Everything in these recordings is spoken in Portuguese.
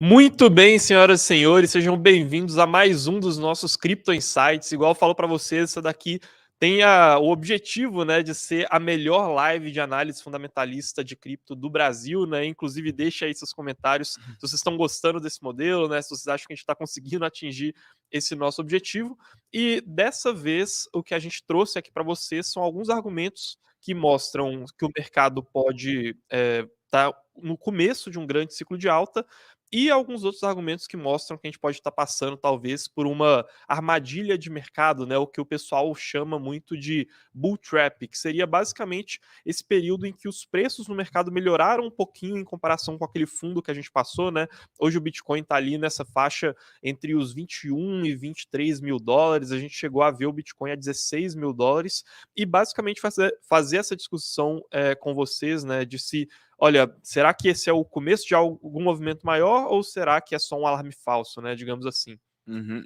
Muito bem, senhoras e senhores, sejam bem-vindos a mais um dos nossos Crypto Insights. Igual eu falo para vocês, essa daqui tem o objetivo, né, de ser a melhor live de análise fundamentalista de cripto do Brasil, né? Inclusive, deixa aí seus comentários se vocês estão gostando desse modelo, né? Se vocês acham que a gente está conseguindo atingir esse nosso objetivo. E dessa vez, o que a gente trouxe aqui para vocês são alguns argumentos que mostram que o mercado pode estar no começo de um grande ciclo de alta e alguns outros argumentos que mostram que a gente pode estar passando, talvez, por uma armadilha de mercado, né? O que o pessoal chama muito de bull trap, que seria basicamente esse período em que os preços no mercado melhoraram um pouquinho em comparação com aquele fundo que a gente passou, né? Hoje o Bitcoin está ali nessa faixa entre os 21 e 23 mil dólares. A gente chegou a ver o Bitcoin a 16 mil dólares e basicamente fazer essa discussão com vocês, né? De se olha, será que esse é o começo de algum movimento maior ou será que é só um alarme falso, né? Digamos assim.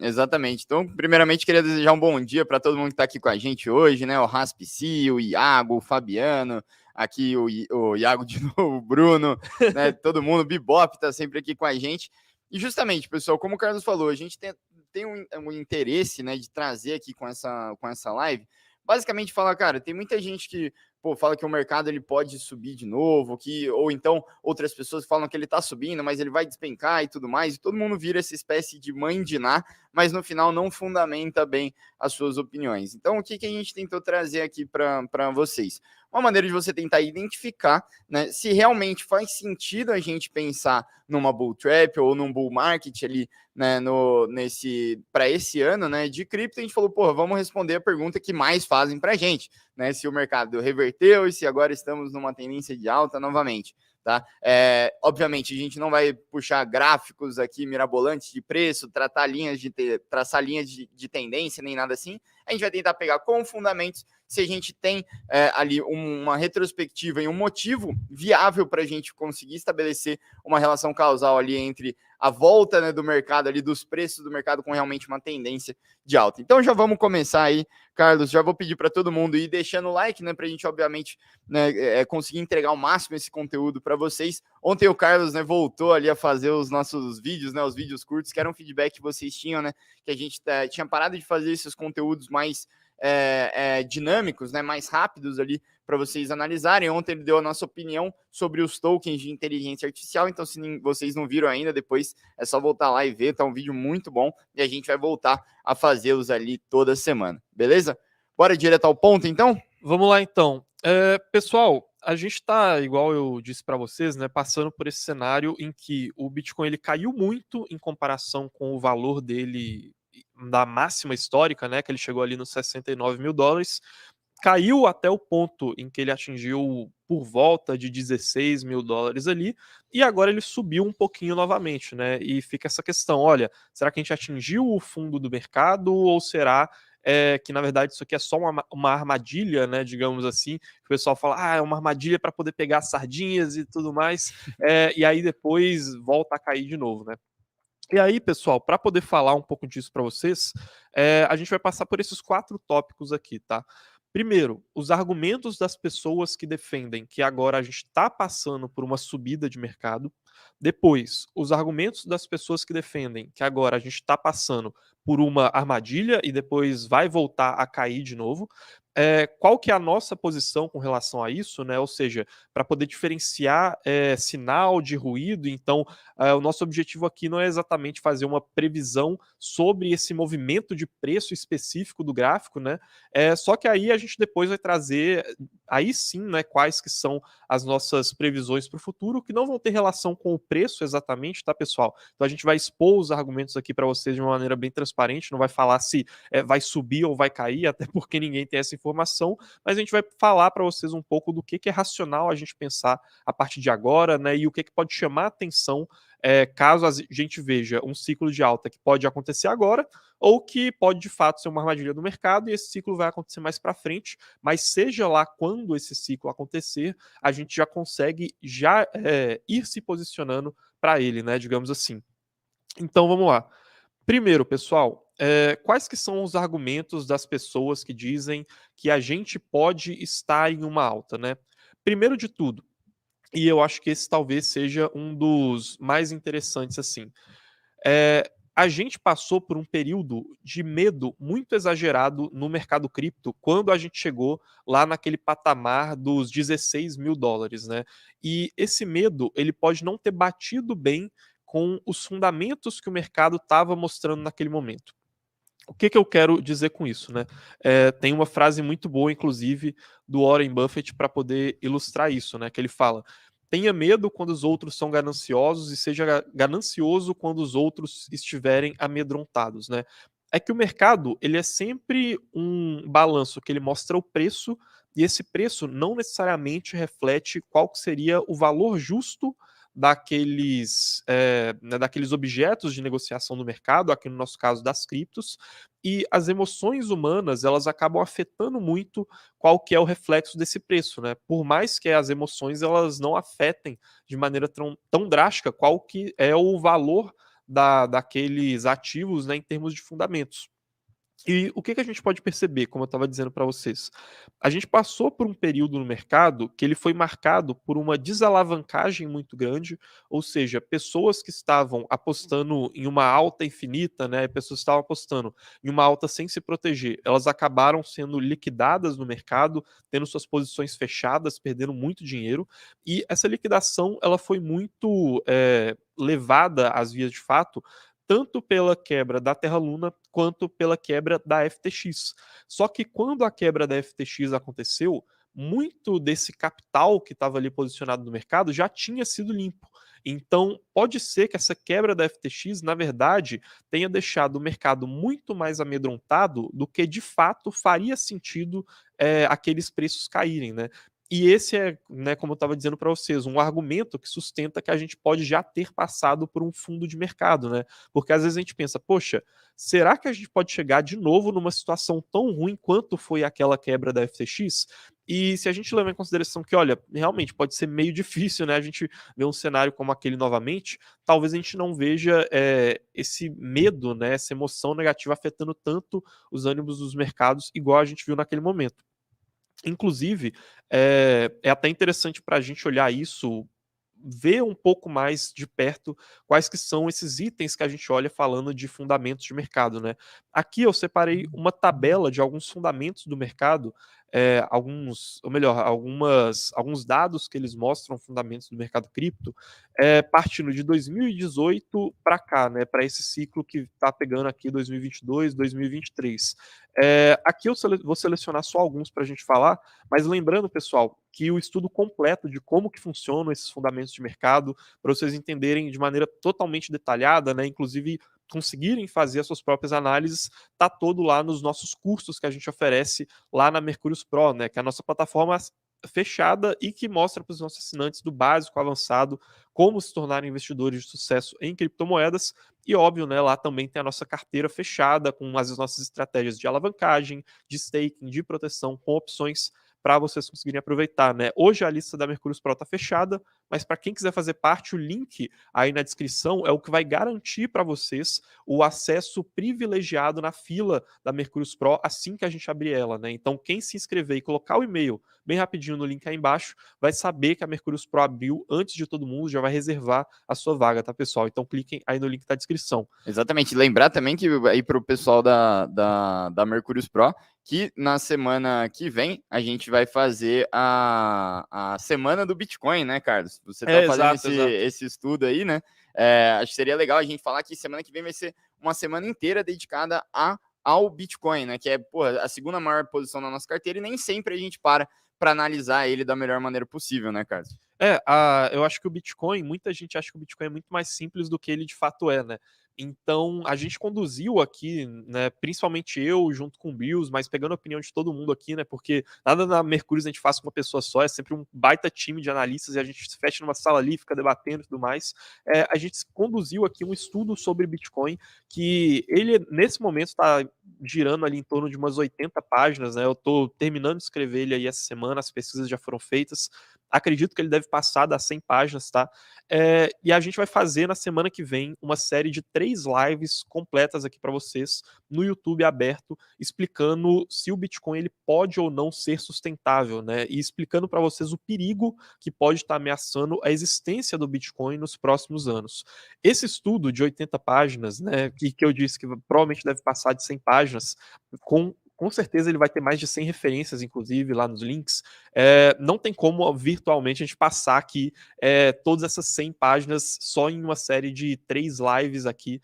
Exatamente. Então, primeiramente, queria desejar um bom dia para todo mundo que está aqui com a gente hoje, né? O Raspici, o Iago, o Fabiano, aqui o Iago de novo, o Bruno, né? Todo mundo, o Bibop está sempre aqui com a gente. E justamente, pessoal, como o Carlos falou, a gente tem um interesse, né, de trazer aqui com essa live, basicamente falar, cara, tem muita gente que fala que o mercado ele pode subir de novo, ou então outras pessoas falam que ele está subindo, mas ele vai despencar e tudo mais, e todo mundo vira essa espécie de mãe de Ná, mas no final não fundamenta bem as suas opiniões. Então, o que a gente tentou trazer aqui para vocês? Uma maneira de você tentar identificar, né, se realmente faz sentido a gente pensar numa bull trap ou num bull market ali, né, para esse ano, né, de cripto. A gente falou, vamos responder a pergunta que mais fazem para a gente, né, se o mercado reverteu e se agora estamos numa tendência de alta novamente. Tá? Obviamente, a gente não vai puxar gráficos aqui mirabolantes de preço, traçar linhas de tendência, nem nada assim. A gente vai tentar pegar com fundamentos se a gente tem ali uma retrospectiva e um motivo viável para a gente conseguir estabelecer uma relação causal ali entre a volta, né, do mercado, ali dos preços do mercado com realmente uma tendência de alta. Então já vamos começar aí, Carlos, já vou pedir para todo mundo ir deixando o like, né, para a gente, obviamente, né, conseguir entregar ao máximo esse conteúdo para vocês. Ontem o Carlos, né, voltou ali a fazer os nossos vídeos, né, os vídeos curtos, que era um feedback que vocês tinham, né, que a gente tinha parado de fazer esses conteúdos mais dinâmicos, né, mais rápidos ali para vocês analisarem. Ontem ele deu a nossa opinião sobre os tokens de inteligência artificial, então se vocês não viram ainda, depois é só voltar lá e ver, tá um vídeo muito bom e a gente vai voltar a fazê-los ali toda semana, beleza? Bora direto ao ponto, então? Vamos lá, então. Pessoal, a gente está, igual eu disse para vocês, né, passando por esse cenário em que o Bitcoin ele caiu muito em comparação com o valor dele da máxima histórica, né, que ele chegou ali nos 69 mil dólares, caiu até o ponto em que ele atingiu por volta de 16 mil dólares ali, e agora ele subiu um pouquinho novamente, né? E fica essa questão: olha, será que a gente atingiu o fundo do mercado, ou será que na verdade isso aqui é só uma armadilha, né? Digamos assim, o pessoal fala, é uma armadilha para poder pegar sardinhas e tudo mais, e aí depois volta a cair de novo, né? E aí, pessoal, para poder falar um pouco disso para vocês, a gente vai passar por esses 4 tópicos aqui, tá? Primeiro, os argumentos das pessoas que defendem que agora a gente está passando por uma subida de mercado. Depois, os argumentos das pessoas que defendem que agora a gente está passando por uma armadilha e depois vai voltar a cair de novo. Qual que é a nossa posição com relação a isso, né? Ou seja, para poder diferenciar sinal de ruído. Então, o nosso objetivo aqui não é exatamente fazer uma previsão sobre esse movimento de preço específico do gráfico, né? Só que aí a gente depois vai trazer, aí sim, né, quais que são as nossas previsões para o futuro, que não vão ter relação com o preço exatamente, tá, pessoal? Então a gente vai expor os argumentos aqui para vocês de uma maneira bem transparente, não vai falar se vai subir ou vai cair, até porque ninguém tem essa informação, mas a gente vai falar para vocês um pouco do que é racional a gente pensar a partir de agora, né, e o que pode chamar atenção caso a gente veja um ciclo de alta que pode acontecer agora, ou que pode de fato ser uma armadilha do mercado e esse ciclo vai acontecer mais para frente, mas seja lá quando esse ciclo acontecer, a gente já consegue ir se posicionando para ele, né, digamos assim. Então vamos lá. Primeiro, pessoal, quais que são os argumentos das pessoas que dizem que a gente pode estar em uma alta, né? Primeiro de tudo, e eu acho que esse talvez seja um dos mais interessantes, assim. A gente passou por um período de medo muito exagerado no mercado cripto quando a gente chegou lá naquele patamar dos US$ 16.000, né? E esse medo, ele pode não ter batido bem com os fundamentos que o mercado estava mostrando naquele momento. O que que eu quero dizer com isso, né? Tem uma frase muito boa, inclusive, do Warren Buffett para poder ilustrar isso, né? Que ele fala: tenha medo quando os outros são gananciosos e seja ganancioso quando os outros estiverem amedrontados, né? É que o mercado, ele é sempre um balanço que ele mostra o preço e esse preço não necessariamente reflete qual que seria o valor justo daqueles objetos de negociação do mercado, aqui no nosso caso das criptos, e as emoções humanas, elas acabam afetando muito qual que é o reflexo desse preço, né? Por mais que as emoções elas não afetem de maneira tão drástica qual que é o valor daqueles ativos, né, em termos de fundamentos. E o que que a gente pode perceber, como eu estava dizendo para vocês? A gente passou por um período no mercado que ele foi marcado por uma desalavancagem muito grande, ou seja, pessoas que estavam apostando em uma alta infinita, né, pessoas que estavam apostando em uma alta sem se proteger, elas acabaram sendo liquidadas no mercado, tendo suas posições fechadas, perdendo muito dinheiro, e essa liquidação ela foi muito levada às vias de fato tanto pela quebra da Terra Luna quanto pela quebra da FTX. Só que quando a quebra da FTX aconteceu, muito desse capital que estava ali posicionado no mercado já tinha sido limpo. Então, pode ser que essa quebra da FTX, na verdade, tenha deixado o mercado muito mais amedrontado do que de fato faria sentido aqueles preços caírem, né? E esse é, né, como eu estava dizendo para vocês, um argumento que sustenta que a gente pode já ter passado por um fundo de mercado, né? Porque às vezes a gente pensa, poxa, será que a gente pode chegar de novo numa situação tão ruim quanto foi aquela quebra da FTX? E se a gente levar em consideração que, olha, realmente pode ser meio difícil, né? A gente ver um cenário como aquele novamente, talvez a gente não veja esse medo, né? Essa emoção negativa afetando tanto os ânimos dos mercados, igual a gente viu naquele momento. Inclusive, é até interessante para a gente olhar isso, ver um pouco mais de perto quais que são esses itens que a gente olha falando de fundamentos de mercado, né? Aqui eu separei uma tabela de alguns fundamentos do mercado, alguns dados que eles mostram fundamentos do mercado cripto, partindo de 2018 para cá, né? Para esse ciclo que está pegando aqui 2022, 2023. Aqui eu vou selecionar só alguns para a gente falar, mas lembrando, pessoal, que o estudo completo de como que funcionam esses fundamentos de mercado, para vocês entenderem de maneira totalmente detalhada, né, inclusive conseguirem fazer as suas próprias análises, tá todo lá nos nossos cursos que a gente oferece lá na Mercúrios Pro, né, que é a nossa plataforma fechada e que mostra para os nossos assinantes do básico ao avançado como se tornarem investidores de sucesso em criptomoedas. E óbvio, né, lá também tem a nossa carteira fechada com as nossas estratégias de alavancagem, de staking, de proteção, com opções para vocês conseguirem aproveitar, né? Hoje a lista da Mercúrios Pro está fechada, mas para quem quiser fazer parte, o link aí na descrição é o que vai garantir para vocês o acesso privilegiado na fila da Mercúrios Pro assim que a gente abrir ela, né? Então, quem se inscrever e colocar o e-mail bem rapidinho no link aí embaixo, vai saber que a Mercúrios Pro abriu antes de todo mundo, já vai reservar a sua vaga, tá, pessoal? Então, cliquem aí no link da descrição. Exatamente. Lembrar também que aí para o pessoal da Mercúrios Pro, que na semana que vem a gente vai fazer a semana do Bitcoin, né, Carlos? Você está fazendo Exato, esse estudo aí, né? Acho que seria legal a gente falar que semana que vem vai ser uma semana inteira dedicada ao Bitcoin, né? Que é, porra, a segunda maior posição na nossa carteira e nem sempre a gente para analisar ele da melhor maneira possível, né, Carlos? Eu acho que o Bitcoin, muita gente acha que o Bitcoin é muito mais simples do que ele de fato é, né? Então, a gente conduziu aqui, né, principalmente eu, junto com o Bills, mas pegando a opinião de todo mundo aqui, né, porque nada na Mercúrio a gente faz com uma pessoa só, é sempre um baita time de analistas e a gente se fecha numa sala ali, fica debatendo e tudo mais. A gente conduziu aqui um estudo sobre Bitcoin, que ele, nesse momento, está girando ali em torno de umas 80 páginas, né, eu estou terminando de escrever ele aí essa semana, as pesquisas já foram feitas, Acredito que ele deve passar das 100 páginas, tá? E a gente vai fazer na semana que vem uma série de 3 lives completas aqui para vocês no YouTube aberto, explicando se o Bitcoin ele pode ou não ser sustentável, né? E explicando para vocês o perigo que pode estar ameaçando a existência do Bitcoin nos próximos anos. Esse estudo de 80 páginas, né, que eu disse que provavelmente deve passar de 100 páginas, com certeza ele vai ter mais de 100 referências, inclusive, lá nos links. Não tem como virtualmente a gente passar aqui todas essas 100 páginas só em uma série de 3 lives aqui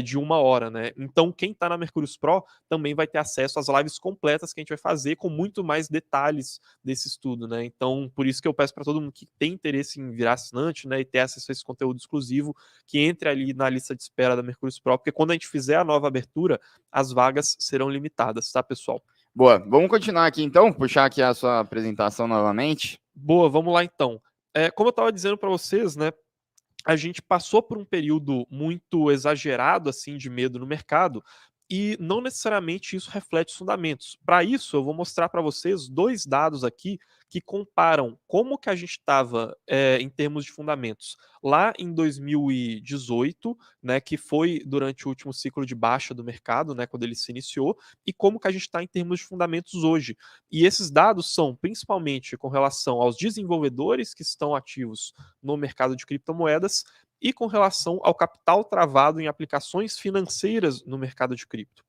de 1 hora, né? Então, quem está na Mercúrios Pro também vai ter acesso às lives completas que a gente vai fazer com muito mais detalhes desse estudo, né? Então, por isso que eu peço para todo mundo que tem interesse em virar assinante, né, e ter acesso a esse conteúdo exclusivo, que entre ali na lista de espera da Mercúrios Pro, porque quando a gente fizer a nova abertura, as vagas serão limitadas, tá, pessoal? Boa, vamos continuar aqui então, puxar aqui a sua apresentação novamente. Boa, vamos lá então. Como eu estava dizendo para vocês, né, a gente passou por um período muito exagerado assim de medo no mercado e não necessariamente isso reflete os fundamentos. Para isso, eu vou mostrar para vocês 2 dados aqui que comparam como que a gente estava em termos de fundamentos lá em 2018, né, que foi durante o último ciclo de baixa do mercado, né, quando ele se iniciou, e como que a gente está em termos de fundamentos hoje. E esses dados são principalmente com relação aos desenvolvedores que estão ativos no mercado de criptomoedas e com relação ao capital travado em aplicações financeiras no mercado de cripto.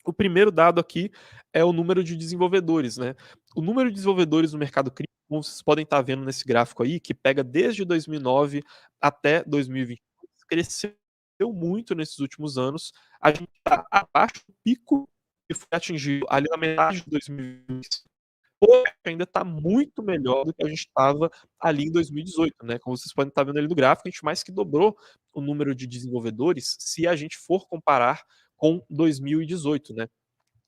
O primeiro dado aqui é o número de desenvolvedores, né? O número de desenvolvedores no mercado cripto, como vocês podem estar vendo nesse gráfico aí, que pega desde 2009 até 2022, cresceu muito nesses últimos anos. A gente está abaixo do pico que foi atingido ali na metade de 2020. Hoje ainda está muito melhor do que a gente estava ali em 2018, né? Como vocês podem estar vendo ali no gráfico, a gente mais que dobrou o número de desenvolvedores se a gente for comparar com 2018, né?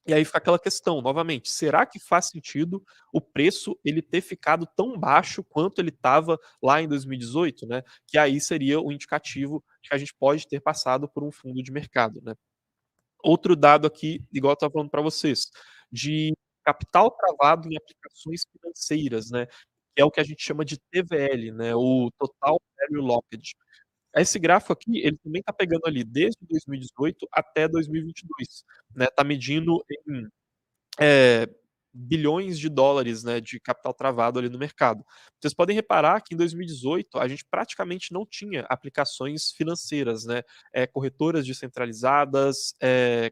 E aí fica aquela questão, novamente, será que faz sentido o preço ele ter ficado tão baixo quanto ele estava lá em 2018, né? Que aí seria o indicativo de que a gente pode ter passado por um fundo de mercado, né? Outro dado aqui, igual eu estava falando para vocês, de capital travado em aplicações financeiras, né, que é o que a gente chama de TVL, né, o Total Value Locked. Esse gráfico aqui, ele também está pegando ali desde 2018 até 2022, né, está medindo em eh, bilhões de dólares, né, de capital travado ali no mercado. Vocês podem reparar que em 2018 a gente praticamente não tinha aplicações financeiras, né, corretoras descentralizadas,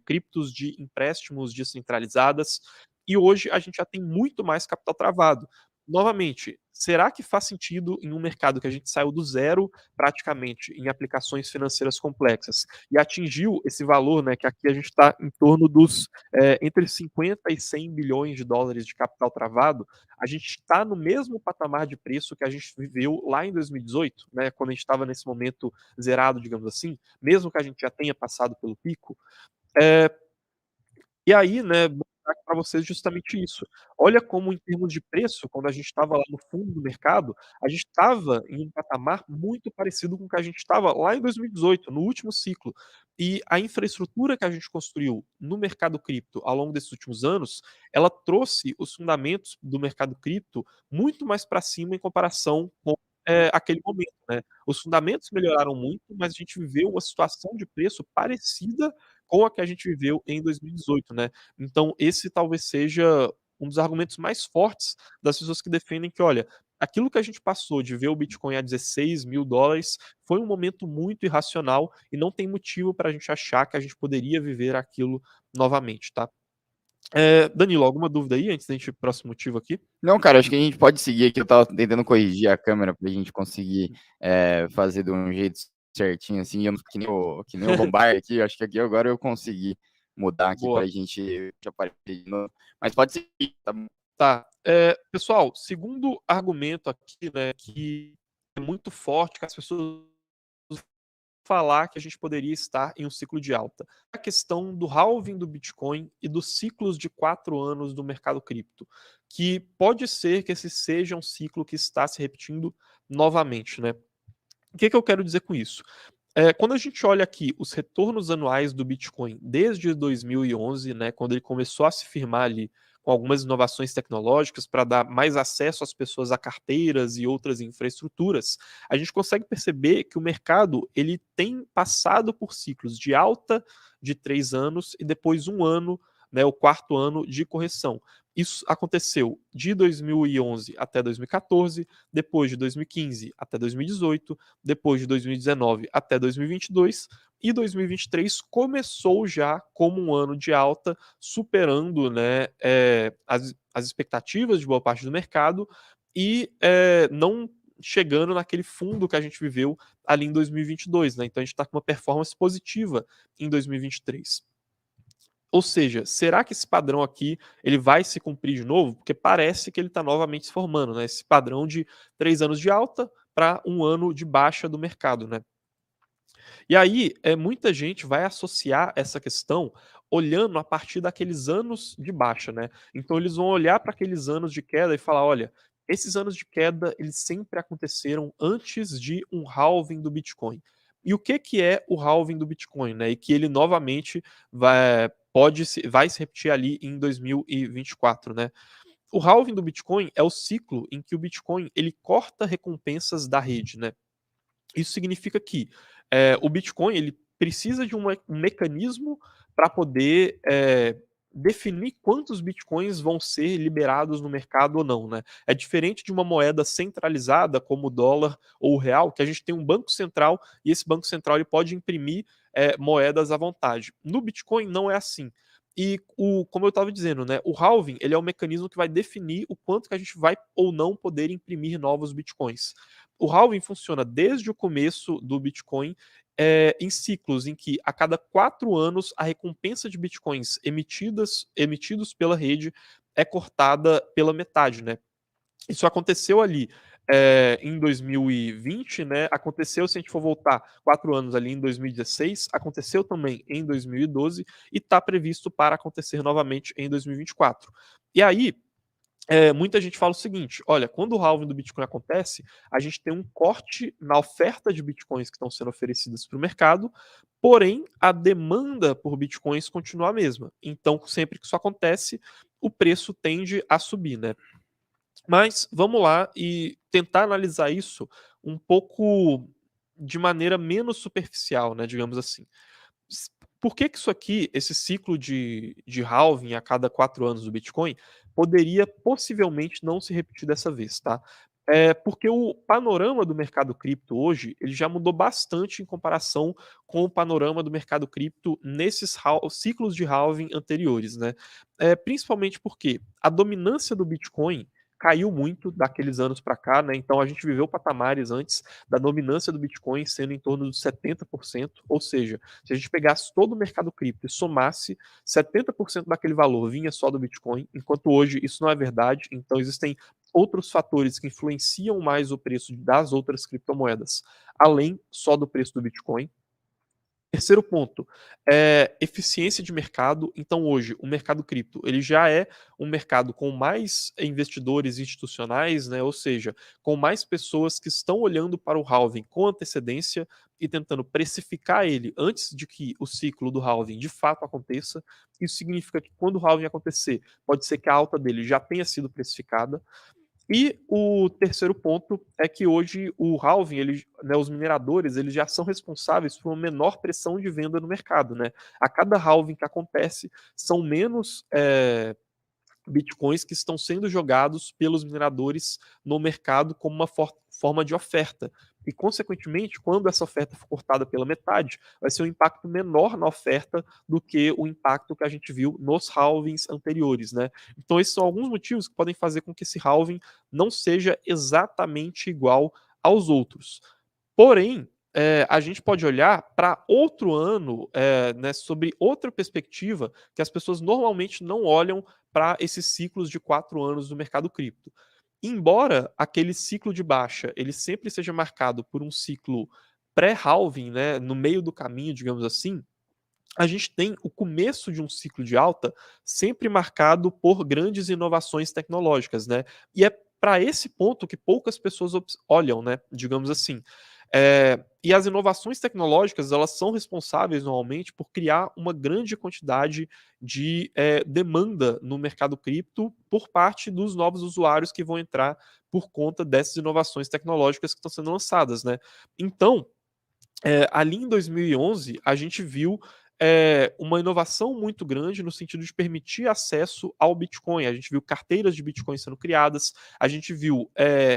criptos de empréstimos descentralizadas, e hoje a gente já tem muito mais capital travado. Novamente, será que faz sentido em um mercado que a gente saiu do zero praticamente em aplicações financeiras complexas e atingiu esse valor, né, que aqui a gente está em torno dos entre 50 e 100 bilhões de dólares de capital travado, a gente está no mesmo patamar de preço que a gente viveu lá em 2018, né, quando a gente estava nesse momento zerado, digamos assim, mesmo que a gente já tenha passado pelo pico. É, e aí, né, mostrar para vocês justamente isso. Olha como em termos de preço, quando a gente estava lá no fundo do mercado, a gente estava em um patamar muito parecido com o que a gente estava lá em 2018, no último ciclo. E a infraestrutura que a gente construiu no mercado cripto ao longo desses últimos anos, ela trouxe os fundamentos do mercado cripto muito mais para cima em comparação com aquele momento, né. Os fundamentos melhoraram muito, mas a gente viveu uma situação de preço parecida com a que a gente viveu em 2018, né. Então esse talvez seja um dos argumentos mais fortes das pessoas que defendem que: "Olha, aquilo que a gente passou de ver o Bitcoin a $16.000 foi um momento muito irracional e não tem motivo para a gente achar que a gente poderia viver aquilo novamente", tá. Danilo, alguma dúvida aí antes da gente ir para o próximo motivo aqui? Não, cara, acho que a gente pode seguir aqui. Eu estava tentando corrigir a câmera para a gente conseguir fazer de um jeito certinho, assim, eu não ficar que nem o Lombardi aqui. Acho que aqui agora eu consegui mudar aqui para Boa. a gente aparecer de novo. Mas pode seguir, tá bom? Tá. Pessoal, segundo argumento aqui, né, que é muito forte, que as pessoas falar que a gente poderia estar em um ciclo de alta. A questão do halving do Bitcoin e dos ciclos de 4 anos do mercado cripto, que pode ser que esse seja um ciclo que está se repetindo novamente, né? O que eu quero dizer com isso? Quando a gente olha aqui os retornos anuais do Bitcoin desde 2011, né, quando ele começou a se firmar ali com algumas inovações tecnológicas para dar mais acesso às pessoas a carteiras e outras infraestruturas, a gente consegue perceber que o mercado ele tem passado por ciclos de alta de 3 anos e depois um ano, né, o quarto ano de correção. Isso aconteceu de 2011 até 2014, depois de 2015 até 2018, depois de 2019 até 2022, e 2023 começou já como um ano de alta, superando, né, as expectativas de boa parte do mercado e não chegando naquele fundo que a gente viveu ali em 2022. Né? Então a gente está com uma performance positiva em 2023. Ou seja, será que esse padrão aqui ele vai se cumprir de novo? Porque parece que ele está novamente se formando, né? Esse padrão de 3 anos de alta para um ano de baixa do mercado, né? E aí, muita gente vai associar essa questão olhando a partir daqueles anos de baixa, né? Então eles vão olhar para aqueles anos de queda e falar, olha, esses anos de queda eles sempre aconteceram antes de um halving do Bitcoin. E o que é o halving do Bitcoin, né? E que ele novamente vai se repetir ali em 2024, né? O halving do Bitcoin é o ciclo em que o Bitcoin ele corta recompensas da rede, né? Isso significa que o Bitcoin ele precisa de um mecanismo para poder definir quantos Bitcoins vão ser liberados no mercado ou não. Né? É diferente de uma moeda centralizada como o dólar ou o real, que a gente tem um banco central e esse banco central ele pode imprimir moedas à vontade. No Bitcoin não é assim. E como eu estava dizendo, né, o halving ele é o mecanismo que vai definir o quanto que a gente vai ou não poder imprimir novos bitcoins. O halving funciona desde o começo do Bitcoin em ciclos em que a cada 4 anos a recompensa de bitcoins emitidos pela rede é cortada pela metade, né? Isso aconteceu ali em 2020, né? Aconteceu, se a gente for voltar 4 anos ali em 2016, aconteceu também em 2012 e está previsto para acontecer novamente em 2024. E aí, muita gente fala o seguinte: olha, quando o halving do Bitcoin acontece, a gente tem um corte na oferta de Bitcoins que estão sendo oferecidas para o mercado, porém a demanda por Bitcoins continua a mesma. Então, sempre que isso acontece, o preço tende a subir, né? Mas vamos lá e tentar analisar isso um pouco de maneira menos superficial, né, digamos assim. Por que que isso aqui, esse ciclo de halving a cada 4 anos do Bitcoin, poderia possivelmente não se repetir dessa vez, tá? Porque o panorama do mercado cripto hoje, ele já mudou bastante em comparação com o panorama do mercado cripto nesses ciclos de halving anteriores, né? Principalmente porque a dominância do Bitcoin caiu muito daqueles anos para cá, né? Então a gente viveu patamares antes da dominância do Bitcoin sendo em torno dos 70%, ou seja, se a gente pegasse todo o mercado cripto e somasse, 70% daquele valor vinha só do Bitcoin, enquanto hoje isso não é verdade, então existem outros fatores que influenciam mais o preço das outras criptomoedas, além só do preço do Bitcoin. Terceiro ponto, eficiência de mercado. Então, hoje, o mercado cripto ele já é um mercado com mais investidores institucionais, né? Ou seja, com mais pessoas que estão olhando para o halving com antecedência e tentando precificar ele antes de que o ciclo do halving de fato aconteça. Isso significa que quando o halving acontecer, pode ser que a alta dele já tenha sido precificada. E o terceiro ponto é que hoje o halving, né, os mineradores, eles já são responsáveis por uma menor pressão de venda no mercado, né? A cada halving que acontece, são menos bitcoins que estão sendo jogados pelos mineradores no mercado como uma forma de oferta. E, consequentemente, quando essa oferta for cortada pela metade, vai ser um impacto menor na oferta do que o impacto que a gente viu nos halvings anteriores, né? Então, esses são alguns motivos que podem fazer com que esse halving não seja exatamente igual aos outros. Porém, a gente pode olhar para outro ano, né, sobre outra perspectiva, que as pessoas normalmente não olham para esses ciclos de 4 anos do mercado cripto. Embora aquele ciclo de baixa ele sempre seja marcado por um ciclo pré-halving, né, no meio do caminho, digamos assim, a gente tem o começo de um ciclo de alta sempre marcado por grandes inovações tecnológicas, né? E é para esse ponto que poucas pessoas olham, né? Digamos assim. E as inovações tecnológicas, elas são responsáveis, normalmente, por criar uma grande quantidade de demanda no mercado cripto por parte dos novos usuários que vão entrar por conta dessas inovações tecnológicas que estão sendo lançadas, né? Então, ali em 2011, a gente viu uma inovação muito grande no sentido de permitir acesso ao Bitcoin. A gente viu carteiras de Bitcoin sendo criadas, a gente viu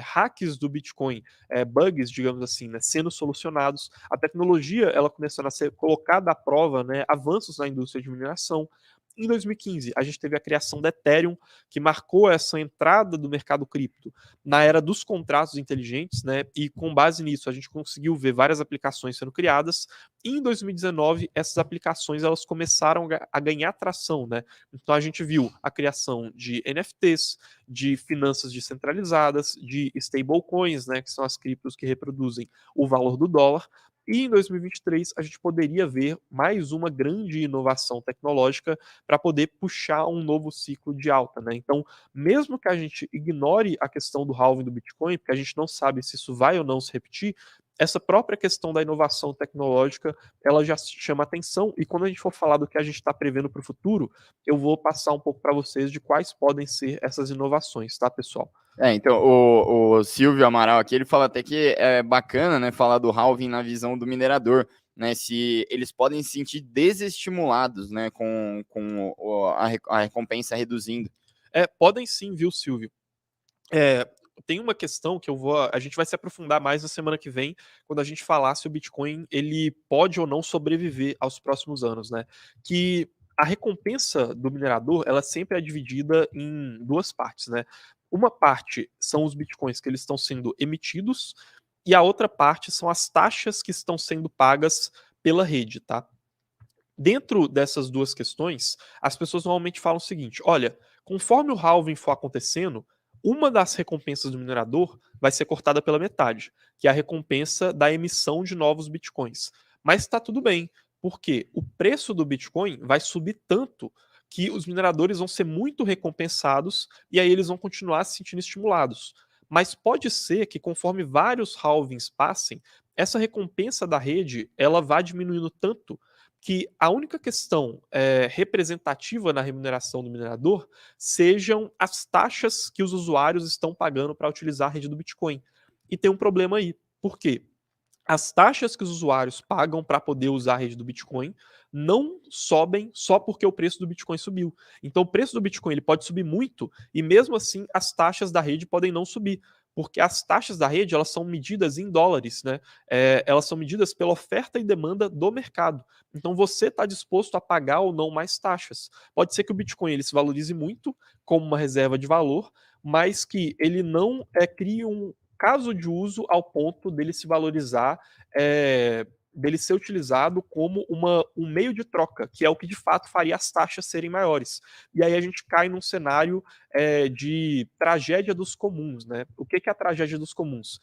hacks do Bitcoin, bugs, digamos assim, né, sendo solucionados. A tecnologia ela começando a ser colocada à prova, né, avanços na indústria de mineração. Em 2015, a gente teve a criação da Ethereum, que marcou essa entrada do mercado cripto na era dos contratos inteligentes, né? E com base nisso, a gente conseguiu ver várias aplicações sendo criadas. E em 2019, essas aplicações elas começaram a ganhar tração, né? Então a gente viu a criação de NFTs, de finanças descentralizadas, de stablecoins, né? Que são as criptos que reproduzem o valor do dólar. E em 2023 a gente poderia ver mais uma grande inovação tecnológica para poder puxar um novo ciclo de alta, né? Então, mesmo que a gente ignore a questão do halving do Bitcoin, porque a gente não sabe se isso vai ou não se repetir, essa própria questão da inovação tecnológica, ela já chama atenção, e quando a gente for falar do que a gente está prevendo para o futuro, eu vou passar um pouco para vocês de quais podem ser essas inovações, tá, pessoal? Então, o Silvio Amaral aqui, ele fala até que é bacana, né, falar do halving na visão do minerador, né, se eles podem se sentir desestimulados, né, com a recompensa reduzindo. Podem sim, viu, Silvio? Tem uma questão que a gente vai se aprofundar mais na semana que vem, quando a gente falar se o Bitcoin ele pode ou não sobreviver aos próximos anos, né? Que a recompensa do minerador, ela sempre é dividida em duas partes, né? Uma parte são os Bitcoins que eles estão sendo emitidos e a outra parte são as taxas que estão sendo pagas pela rede, tá? Dentro dessas duas questões, as pessoas normalmente falam o seguinte: olha, conforme o halving for acontecendo, uma das recompensas do minerador vai ser cortada pela metade, que é a recompensa da emissão de novos bitcoins. Mas está tudo bem, porque o preço do bitcoin vai subir tanto que os mineradores vão ser muito recompensados e aí eles vão continuar se sentindo estimulados. Mas pode ser que conforme vários halvings passem, essa recompensa da rede ela vá diminuindo tanto que a única questão representativa na remuneração do minerador sejam as taxas que os usuários estão pagando para utilizar a rede do Bitcoin. E tem um problema aí. Por quê? As taxas que os usuários pagam para poder usar a rede do Bitcoin não sobem só porque o preço do Bitcoin subiu. Então, o preço do Bitcoin ele pode subir muito e, mesmo assim, as taxas da rede podem não subir. Porque as taxas da rede elas são medidas em dólares, né? Elas são medidas pela oferta e demanda do mercado. Então, você está disposto a pagar ou não mais taxas. Pode ser que o Bitcoin ele se valorize muito como uma reserva de valor, mas que ele não crie um caso de uso ao ponto dele se valorizar, dele ser utilizado como um meio de troca, que é o que de fato faria as taxas serem maiores. E aí a gente cai num cenário de tragédia dos comuns, né? O que é a tragédia dos comuns?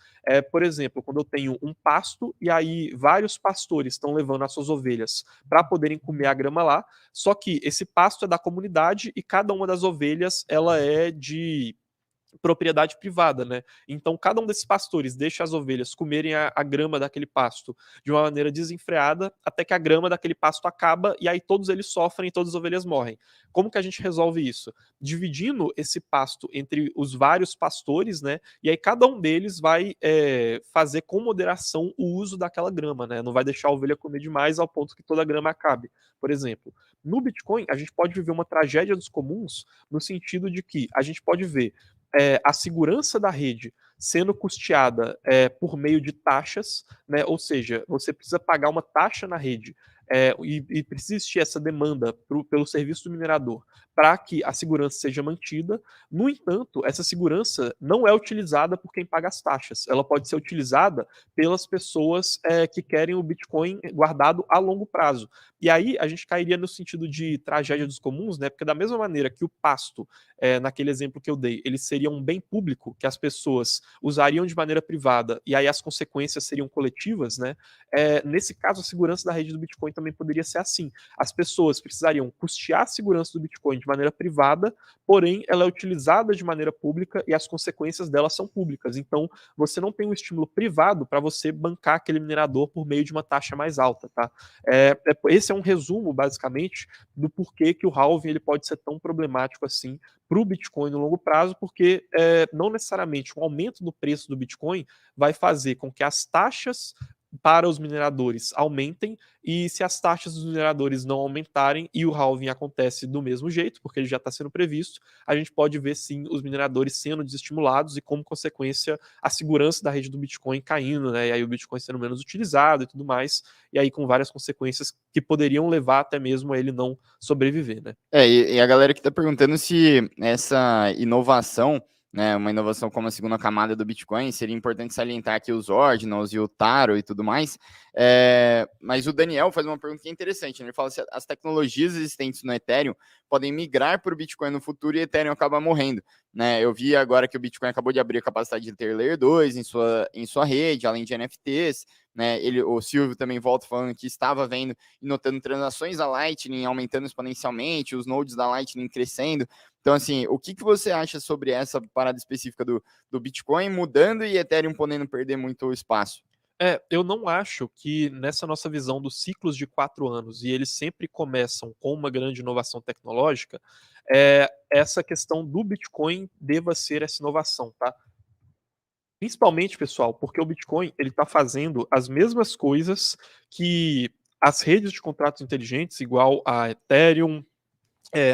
Por exemplo, quando eu tenho um pasto e aí vários pastores estão levando as suas ovelhas para poderem comer a grama lá, só que esse pasto é da comunidade e cada uma das ovelhas ela é de propriedade privada, né? Então, cada um desses pastores deixa as ovelhas comerem a grama daquele pasto de uma maneira desenfreada, até que a grama daquele pasto acaba e aí todos eles sofrem e todas as ovelhas morrem. Como que a gente resolve isso? Dividindo esse pasto entre os vários pastores, né? E aí cada um deles vai fazer com moderação o uso daquela grama, né? Não vai deixar a ovelha comer demais ao ponto que toda a grama acabe, por exemplo. No Bitcoin, a gente pode viver uma tragédia dos comuns no sentido de que a gente pode ver a segurança da rede sendo custeada por meio de taxas, né? Ou seja, você precisa pagar uma taxa na rede e precisa existir essa demanda pelo serviço do minerador para que a segurança seja mantida. No entanto, essa segurança não é utilizada por quem paga as taxas. Ela pode ser utilizada pelas pessoas que querem o Bitcoin guardado a longo prazo. E aí a gente cairia no sentido de tragédia dos comuns, né? Porque da mesma maneira que o pasto, naquele exemplo que eu dei, ele seria um bem público que as pessoas usariam de maneira privada e aí as consequências seriam coletivas, né? Nesse caso, a segurança da rede do Bitcoin também poderia ser assim. As pessoas precisariam custear a segurança do Bitcoin de maneira privada, porém ela é utilizada de maneira pública e as consequências dela são públicas. Então, você não tem um estímulo privado para você bancar aquele minerador por meio de uma taxa mais alta, tá? Esse é um resumo, basicamente, do porquê que o halving ele pode ser tão problemático assim para o Bitcoin no longo prazo, porque não necessariamente um aumento no preço do Bitcoin vai fazer com que as taxas para os mineradores aumentem, e se as taxas dos mineradores não aumentarem e o halving acontece do mesmo jeito, porque ele já está sendo previsto, a gente pode ver sim os mineradores sendo desestimulados e, como consequência, a segurança da rede do Bitcoin caindo, né? E aí o Bitcoin sendo menos utilizado e tudo mais, e aí com várias consequências que poderiam levar até mesmo a ele não sobreviver, né? E a galera que está perguntando se essa inovação, né, uma inovação como a segunda camada do Bitcoin, seria importante salientar aqui os Ordinals e o Taro e tudo mais, mas o Daniel faz uma pergunta que é interessante, né? Ele fala se as tecnologias existentes no Ethereum podem migrar para o Bitcoin no futuro e o Ethereum acaba morrendo, né? Eu vi agora que o Bitcoin acabou de abrir a capacidade de ter Layer 2 em sua rede, além de NFTs, né? O Silvio também volta falando que estava vendo e notando transações da Lightning aumentando exponencialmente, os nodes da Lightning crescendo. Então, assim, o que você acha sobre essa parada específica do Bitcoin mudando e Ethereum podendo perder muito espaço? Eu não acho que nessa nossa visão dos ciclos de 4 anos, e eles sempre começam com uma grande inovação tecnológica, essa questão do Bitcoin deva ser essa inovação, tá? Principalmente, pessoal, porque o Bitcoin ele está fazendo as mesmas coisas que as redes de contratos inteligentes, igual a Ethereum,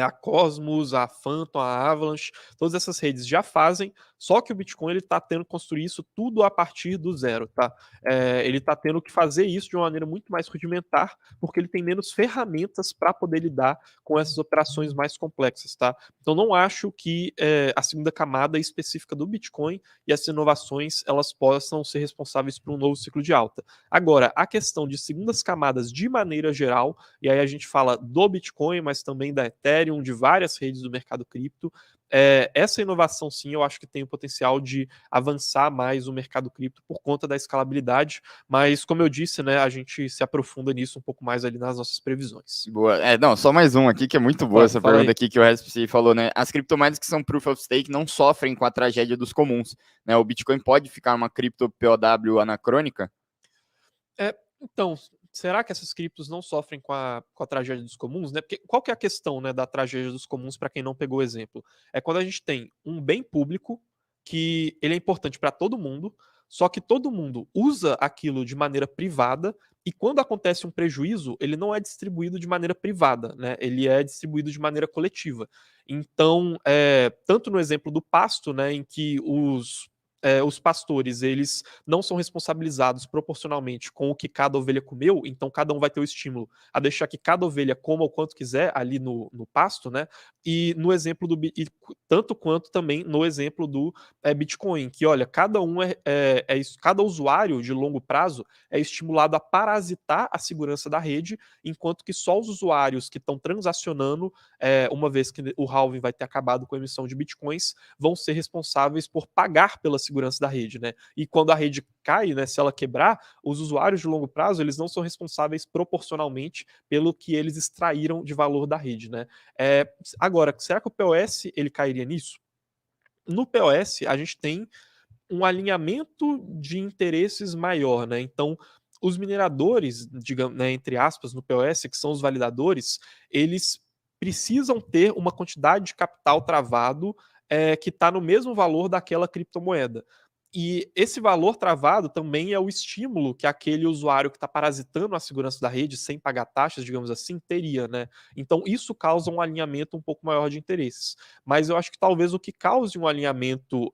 a Cosmos, a Phantom, a Avalanche, todas essas redes já fazem, só que o Bitcoin ele está tendo que construir isso tudo a partir do zero, tá? Ele está tendo que fazer isso de uma maneira muito mais rudimentar, porque ele tem menos ferramentas para poder lidar com essas operações mais complexas, tá? Então não acho que a segunda camada específica do Bitcoin e as inovações elas possam ser responsáveis por um novo ciclo de alta. Agora, a questão de segundas camadas de maneira geral, e aí a gente fala do Bitcoin, mas também da Ethereum, de várias redes do mercado cripto. Essa inovação, sim, eu acho que tem o potencial de avançar mais o mercado cripto por conta da escalabilidade, mas, como eu disse, né, a gente se aprofunda nisso um pouco mais ali nas nossas previsões. Boa. Não, só mais um aqui, que é muito boa essa pergunta aqui que o RSPC falou, né? As criptomoedas que são Proof of Stake não sofrem com a tragédia dos comuns, né? O Bitcoin pode ficar uma cripto POW anacrônica? Então, será que essas criptos não sofrem com a tragédia dos comuns, né? Porque qual que é a questão, né, da tragédia dos comuns, para quem não pegou o exemplo? É quando a gente tem um bem público que ele é importante para todo mundo, só que todo mundo usa aquilo de maneira privada e quando acontece um prejuízo, ele não é distribuído de maneira privada, né? Ele é distribuído de maneira coletiva. Então, tanto no exemplo do pasto, né, em que os pastores eles não são responsabilizados proporcionalmente com o que cada ovelha comeu, então cada um vai ter o estímulo a deixar que cada ovelha coma o quanto quiser ali no pasto, né? E no exemplo tanto quanto também no exemplo do Bitcoin, que olha, cada um cada usuário de longo prazo é estimulado a parasitar a segurança da rede, enquanto que só os usuários que estão transacionando, uma vez que o halving vai ter acabado com a emissão de bitcoins, vão ser responsáveis por pagar pela segurança da rede, né? E quando a rede cai, né, se ela quebrar, os usuários de longo prazo, eles não são responsáveis proporcionalmente pelo que eles extraíram de valor da rede, né? Agora, será que o POS ele cairia nisso? No POS, a gente tem um alinhamento de interesses maior, né? Então, os mineradores, digamos, né, entre aspas, no POS, que são os validadores, eles precisam ter uma quantidade de capital travado que está no mesmo valor daquela criptomoeda. E esse valor travado também é o estímulo que aquele usuário que está parasitando a segurança da rede sem pagar taxas, digamos assim, teria, né? Então isso causa um alinhamento um pouco maior de interesses. Mas eu acho que talvez o que cause um alinhamento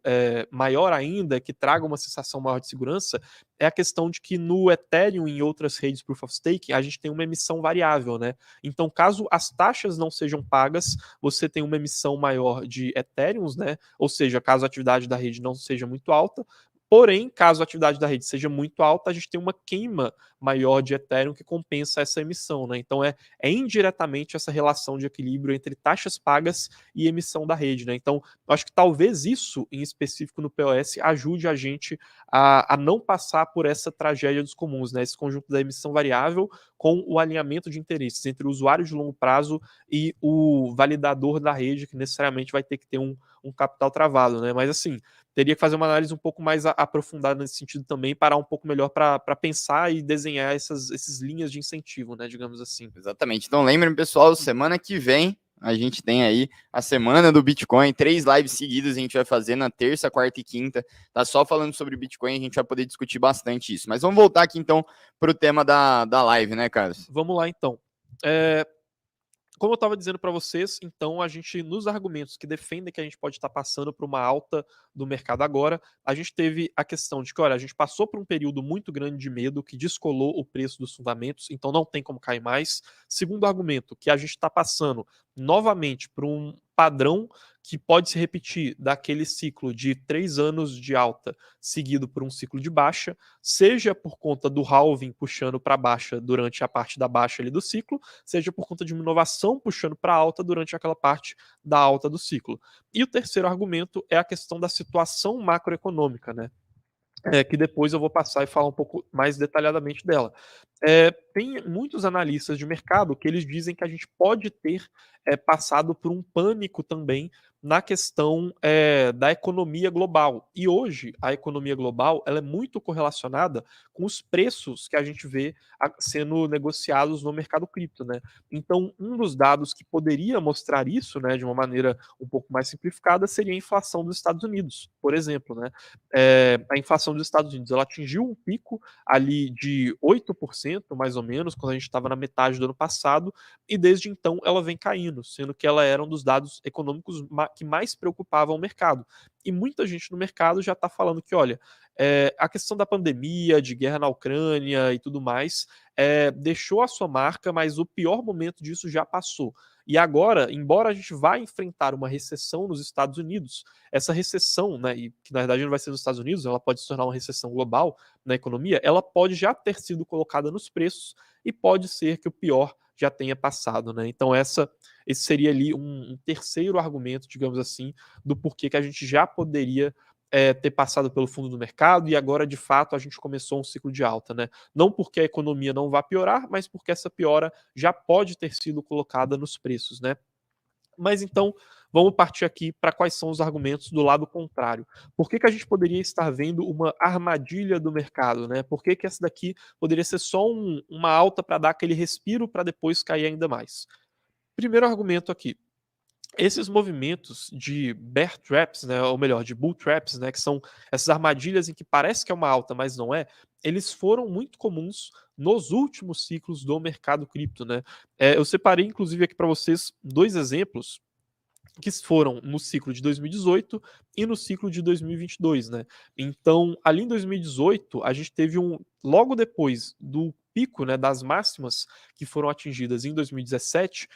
maior ainda, que traga uma sensação maior de segurança, é a questão de que no Ethereum e em outras redes Proof of Stake, a gente tem uma emissão variável, né? Então, caso as taxas não sejam pagas, você tem uma emissão maior de Ethereums, né? Ou seja, caso a atividade da rede não seja muito alta. Porém, caso a atividade da rede seja muito alta, a gente tem uma queima maior de Ethereum que compensa essa emissão, né? Então é indiretamente essa relação de equilíbrio entre taxas pagas e emissão da rede, né? Então, eu acho que talvez isso, em específico no POS, ajude a gente a não passar por essa tragédia dos comuns, né? Esse conjunto da emissão variável com o alinhamento de interesses entre o usuário de longo prazo e o validador da rede, que necessariamente vai ter que ter um capital travado, né? Mas assim, teria que fazer uma análise um pouco mais aprofundada nesse sentido também, parar um pouco melhor para pensar e desenhar essas linhas de incentivo, né? Digamos assim. Exatamente. Então lembrem, pessoal, semana que vem a gente tem aí a semana do Bitcoin, 3 lives seguidas a gente vai fazer na terça, quarta e quinta, tá só falando sobre Bitcoin, a gente vai poder discutir bastante isso. Mas vamos voltar aqui então para o tema da live, né, Carlos? Vamos lá então. Como eu estava dizendo para vocês, então a gente, nos argumentos que defendem que a gente pode estar passando por uma alta do mercado agora, a gente teve a questão de que, olha, a gente passou por um período muito grande de medo que descolou o preço dos fundamentos, então não tem como cair mais. Segundo argumento, que a gente está passando novamente por um padrão que pode se repetir daquele ciclo de 3 anos de alta seguido por um ciclo de baixa, seja por conta do halving puxando para baixa durante a parte da baixa ali do ciclo, seja por conta de uma inovação puxando para alta durante aquela parte da alta do ciclo. E o terceiro argumento é a questão da situação macroeconômica, né? Que depois eu vou passar e falar um pouco mais detalhadamente dela. Tem muitos analistas de mercado que eles dizem que a gente pode ter passado por um pânico também na questão da economia global. E hoje, a economia global ela é muito correlacionada com os preços que a gente vê sendo negociados no mercado cripto, né? Então, um dos dados que poderia mostrar isso, né, de uma maneira um pouco mais simplificada, seria a inflação dos Estados Unidos, por exemplo, né? A inflação dos Estados Unidos ela atingiu um pico ali de 8%, mais ou menos, quando a gente estava na metade do ano passado, e desde então ela vem caindo, sendo que ela era um dos dados econômicos que mais preocupavam o mercado. E muita gente no mercado já está falando que, olha, a questão da pandemia, de guerra na Ucrânia e tudo mais, deixou a sua marca, mas o pior momento disso já passou. E agora, embora a gente vá enfrentar uma recessão nos Estados Unidos, essa recessão, né, e que na verdade não vai ser nos Estados Unidos, ela pode se tornar uma recessão global na economia, ela pode já ter sido colocada nos preços e pode ser que o pior já tenha passado, né? Então esse seria ali um terceiro argumento, digamos assim, do porquê que a gente já poderia ter passado pelo fundo do mercado e agora de fato a gente começou um ciclo de alta, né? Não porque a economia não vai piorar, mas porque essa piora já pode ter sido colocada nos preços, né? Mas então, vamos partir aqui para quais são os argumentos do lado contrário. Por que a gente poderia estar vendo uma armadilha do mercado, né? Por que essa daqui poderia ser só uma alta para dar aquele respiro para depois cair ainda mais? Primeiro argumento aqui. Esses movimentos de bear traps, né, ou melhor, de bull traps, né, que são essas armadilhas em que parece que é uma alta, mas não é, eles foram muito comuns nos últimos ciclos do mercado cripto, né? Eu separei, inclusive, aqui para vocês 2 exemplos que foram no ciclo de 2018 e no ciclo de 2022, né? Então, ali em 2018, a gente teve logo depois do pico, né, das máximas que foram atingidas em 2017,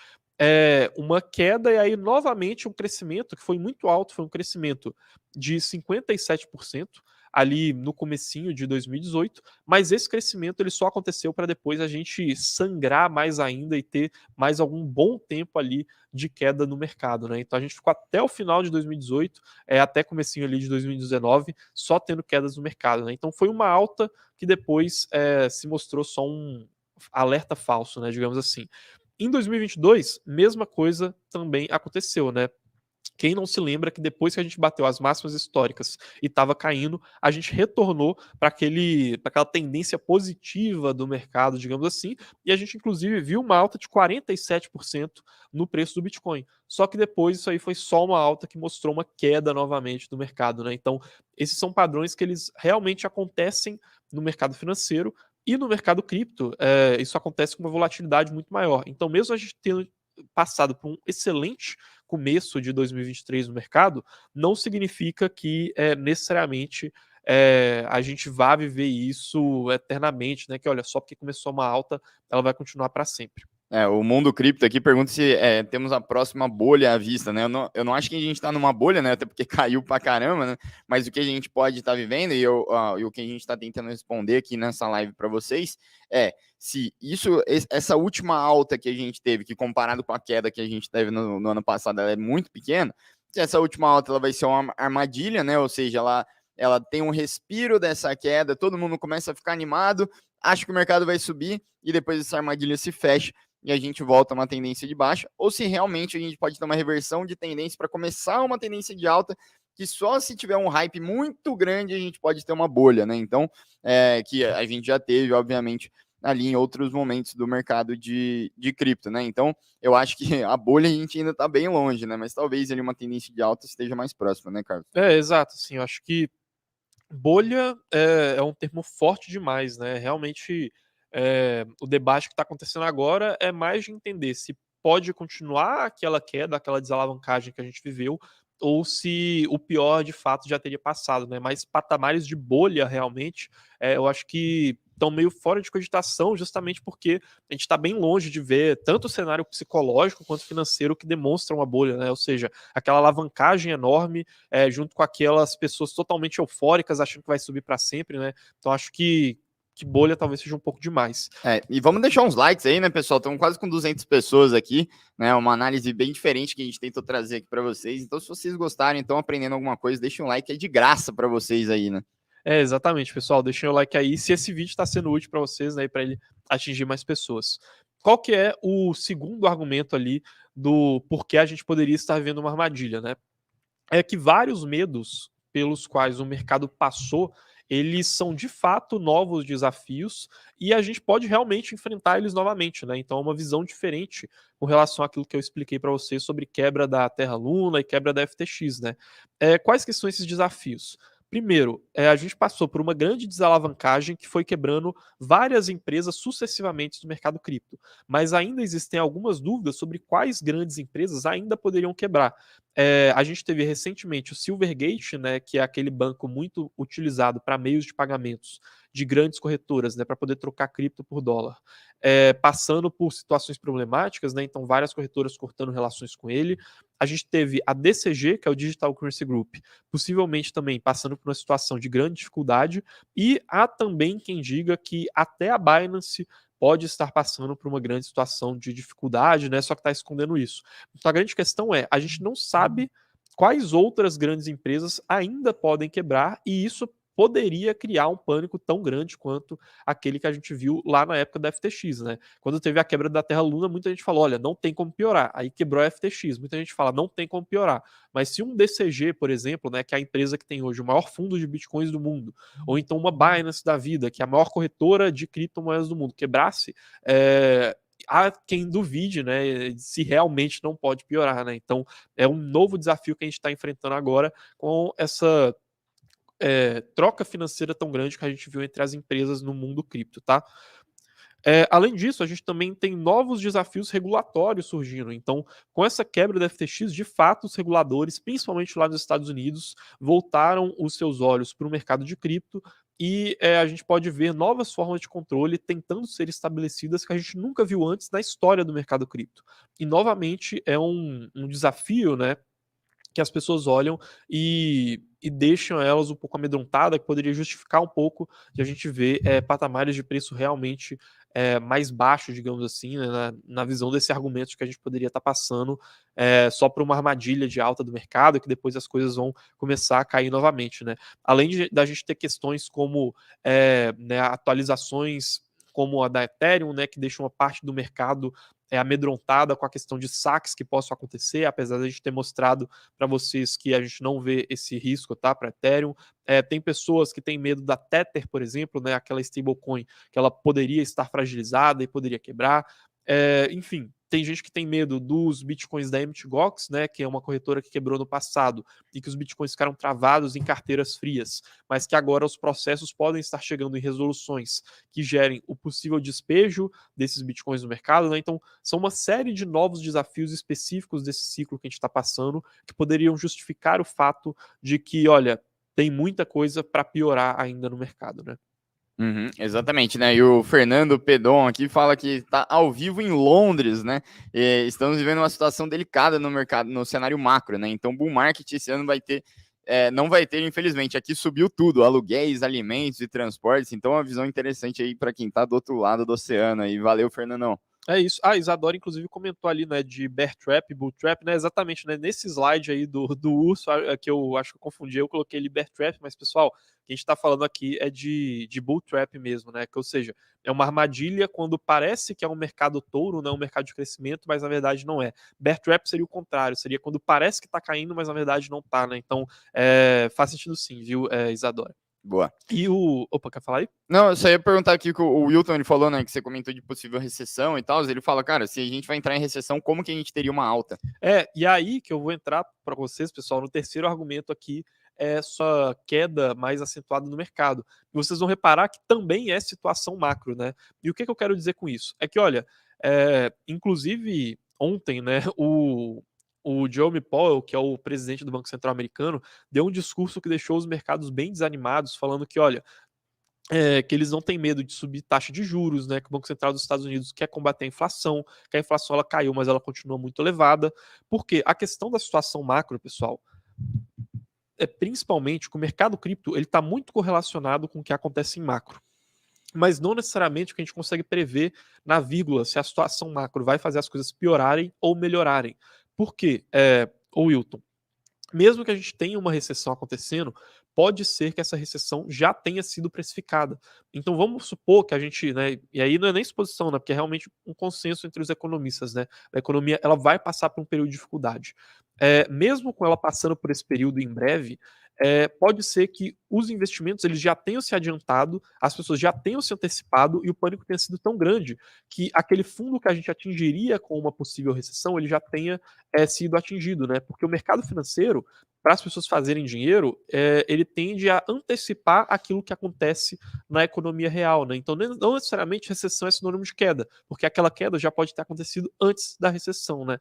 uma queda e aí novamente um crescimento que foi muito alto, foi um crescimento de 57% ali no comecinho de 2018, mas esse crescimento ele só aconteceu para depois a gente sangrar mais ainda e ter mais algum bom tempo ali de queda no mercado, né? Então a gente ficou até o final de 2018, até comecinho ali de 2019, só tendo quedas no mercado, né? Então foi uma alta que depois se mostrou só um alerta falso, né? Digamos assim. Em 2022, mesma coisa também aconteceu, né? Quem não se lembra que depois que a gente bateu as máximas históricas e estava caindo, a gente retornou para aquela tendência positiva do mercado, digamos assim, e a gente inclusive viu uma alta de 47% no preço do Bitcoin. Só que depois isso aí foi só uma alta que mostrou uma queda novamente do mercado, né? Então, esses são padrões que eles realmente acontecem no mercado financeiro e no mercado cripto, isso acontece com uma volatilidade muito maior. Então, mesmo a gente tendo passado por um excelente começo de 2023 no mercado, não significa que necessariamente a gente vá viver isso eternamente, né? Que olha, só porque começou uma alta, ela vai continuar para sempre. O Mundo Cripto aqui pergunta se temos a próxima bolha à vista, né? Eu não acho que a gente está numa bolha, né? Até porque caiu pra caramba, né? Mas o que a gente pode estar vivendo e o que a gente está tentando responder aqui nessa live para vocês é se essa última alta que a gente teve, que comparado com a queda que a gente teve no ano passado, ela é muito pequena. Se essa última alta ela vai ser uma armadilha, né? Ou seja, ela tem um respiro dessa queda, todo mundo começa a ficar animado, acha que o mercado vai subir e depois essa armadilha se fecha e a gente volta a uma tendência de baixa, ou se realmente a gente pode ter uma reversão de tendência para começar uma tendência de alta, que só se tiver um hype muito grande a gente pode ter uma bolha, né? Então, que a gente já teve, obviamente, ali em outros momentos do mercado de cripto, né? Então, eu acho que a bolha a gente ainda está bem longe, né? Mas talvez ali uma tendência de alta esteja mais próxima, né, Carlos? Exato, assim, eu acho que bolha é um termo forte demais, né? Realmente, o debate que está acontecendo agora é mais de entender se pode continuar aquela queda, aquela desalavancagem que a gente viveu, ou se o pior de fato já teria passado, né? Mas patamares de bolha realmente, eu acho que estão meio fora de cogitação, justamente porque a gente está bem longe de ver tanto o cenário psicológico quanto financeiro que demonstram uma bolha, né? Ou seja, aquela alavancagem enorme junto com aquelas pessoas totalmente eufóricas, achando que vai subir para sempre, né? Então acho que bolha talvez seja um pouco demais. E vamos deixar uns likes aí, né, pessoal? Estamos quase com 200 pessoas aqui, né? Uma análise bem diferente que a gente tentou trazer aqui para vocês. Então, se vocês gostarem, estão aprendendo alguma coisa, deixem um like, é de graça para vocês aí, né? Exatamente, pessoal. Deixem o like aí se esse vídeo está sendo útil para vocês, né? Para ele atingir mais pessoas. Qual que é o segundo argumento ali do porquê a gente poderia estar vendo uma armadilha, né? É que vários medos pelos quais o mercado passou, eles são de fato novos desafios e a gente pode realmente enfrentar eles novamente, né? Então é uma visão diferente com relação àquilo que eu expliquei para vocês sobre quebra da Terra Luna e quebra da FTX, né? Quais que são esses desafios? Primeiro, a gente passou por uma grande desalavancagem que foi quebrando várias empresas sucessivamente do mercado cripto, mas ainda existem algumas dúvidas sobre quais grandes empresas ainda poderiam quebrar. A gente teve recentemente o Silvergate, né, que é aquele banco muito utilizado para meios de pagamentos de grandes corretoras, né, para poder trocar cripto por dólar, passando por situações problemáticas, né, então várias corretoras cortando relações com ele. A gente teve a DCG, que é o Digital Currency Group, possivelmente também passando por uma situação de grande dificuldade, e há também quem diga que até a Binance pode estar passando por uma grande situação de dificuldade, né? Só que está escondendo isso. Então a grande questão é, a gente não sabe quais outras grandes empresas ainda podem quebrar e isso poderia criar um pânico tão grande quanto aquele que a gente viu lá na época da FTX, né? Quando teve a quebra da Terra Luna, muita gente falou, olha, não tem como piorar. Aí quebrou a FTX, muita gente fala, não tem como piorar. Mas se um DCG, por exemplo, né, que é a empresa que tem hoje o maior fundo de bitcoins do mundo, ou então uma Binance da vida, que é a maior corretora de criptomoedas do mundo, quebrasse, há quem duvide, né, se realmente não pode piorar, né? Então é um novo desafio que a gente está enfrentando agora com essa troca financeira tão grande que a gente viu entre as empresas no mundo cripto, tá? Além disso, a gente também tem novos desafios regulatórios surgindo. Então, com essa quebra da FTX, de fato, os reguladores, principalmente lá nos Estados Unidos, voltaram os seus olhos para o mercado de cripto e a gente pode ver novas formas de controle tentando ser estabelecidas que a gente nunca viu antes na história do mercado cripto. E, novamente, é um desafio, né? Que as pessoas olham e deixam elas um pouco amedrontadas, que poderia justificar um pouco de a gente ver patamares de preço realmente mais baixos, digamos assim, né, na visão desse argumento de que a gente poderia estar passando só por uma armadilha de alta do mercado, que depois as coisas vão começar a cair novamente. Né? Além da gente ter questões como né, atualizações como a da Ethereum, né, que deixa uma parte do mercado amedrontada com a questão de saques que possam acontecer, apesar de a gente ter mostrado para vocês que a gente não vê esse risco, tá, para Ethereum. Tem pessoas que têm medo da Tether, por exemplo, né, aquela stablecoin que ela poderia estar fragilizada e poderia quebrar. Enfim, tem gente que tem medo dos bitcoins da Mt. Gox, né, que é uma corretora que quebrou no passado e que os bitcoins ficaram travados em carteiras frias, mas que agora os processos podem estar chegando em resoluções que gerem o possível despejo desses bitcoins no mercado, né? Então, são uma série de novos desafios específicos desse ciclo que a gente está passando que poderiam justificar o fato de que, olha, tem muita coisa para piorar ainda no mercado, né? Exatamente, né? E o Fernando Pedon aqui fala que está ao vivo em Londres, né? E estamos vivendo uma situação delicada no mercado, no cenário macro, né? Então, bull market esse ano vai ter, não vai ter, infelizmente. Aqui subiu tudo: aluguéis, alimentos e transportes. Então, uma visão interessante aí para quem está do outro lado do oceano. Aí, valeu, Fernandão. É isso. Isadora, inclusive, comentou ali, né, de Bear Trap, Bull Trap, né, exatamente, né, nesse slide aí do urso, que eu acho que eu confundi, eu coloquei ali Bear Trap, mas, pessoal, o que a gente tá falando aqui é de Bull Trap mesmo, né, que, ou seja, é uma armadilha quando parece que é um mercado touro, né, um mercado de crescimento, mas na verdade não é. Bear Trap seria o contrário, seria quando parece que tá caindo, mas na verdade não tá, né, então faz sentido sim, viu, Isadora. Boa. E o... Opa, quer falar aí? Não, eu só ia perguntar aqui que o Wilton ele falou, né, que você comentou de possível recessão e tal. Ele fala, cara, se a gente vai entrar em recessão, como que a gente teria uma alta? E aí que eu vou entrar para vocês, pessoal, no terceiro argumento aqui, é sua queda mais acentuada no mercado. E vocês vão reparar que também é situação macro, né? E o que eu quero dizer com isso? É que, olha, inclusive ontem, né, o Jerome Powell, que é o presidente do Banco Central americano, deu um discurso que deixou os mercados bem desanimados, falando que, olha, que eles não têm medo de subir taxa de juros, né? Que o Banco Central dos Estados Unidos quer combater a inflação, que a inflação ela caiu, mas ela continua muito elevada. Porque a questão da situação macro, pessoal, é principalmente que o mercado cripto ele está muito correlacionado com o que acontece em macro. Mas não necessariamente o que a gente consegue prever na vírgula se a situação macro vai fazer as coisas piorarem ou melhorarem. Por quê, Wilton? Mesmo que a gente tenha uma recessão acontecendo, pode ser que essa recessão já tenha sido precificada. Então vamos supor que a gente, né, e aí não é nem suposição, né, porque é realmente um consenso entre os economistas, né, a economia ela vai passar por um período de dificuldade. Mesmo com ela passando por esse período em breve, pode ser que os investimentos eles já tenham se adiantado, as pessoas já tenham se antecipado e o pânico tenha sido tão grande que aquele fundo que a gente atingiria com uma possível recessão ele já tenha sido atingido, né? Porque o mercado financeiro, para as pessoas fazerem dinheiro, ele tende a antecipar aquilo que acontece na economia real, né? Então, não necessariamente recessão é sinônimo de queda, porque aquela queda já pode ter acontecido antes da recessão, né?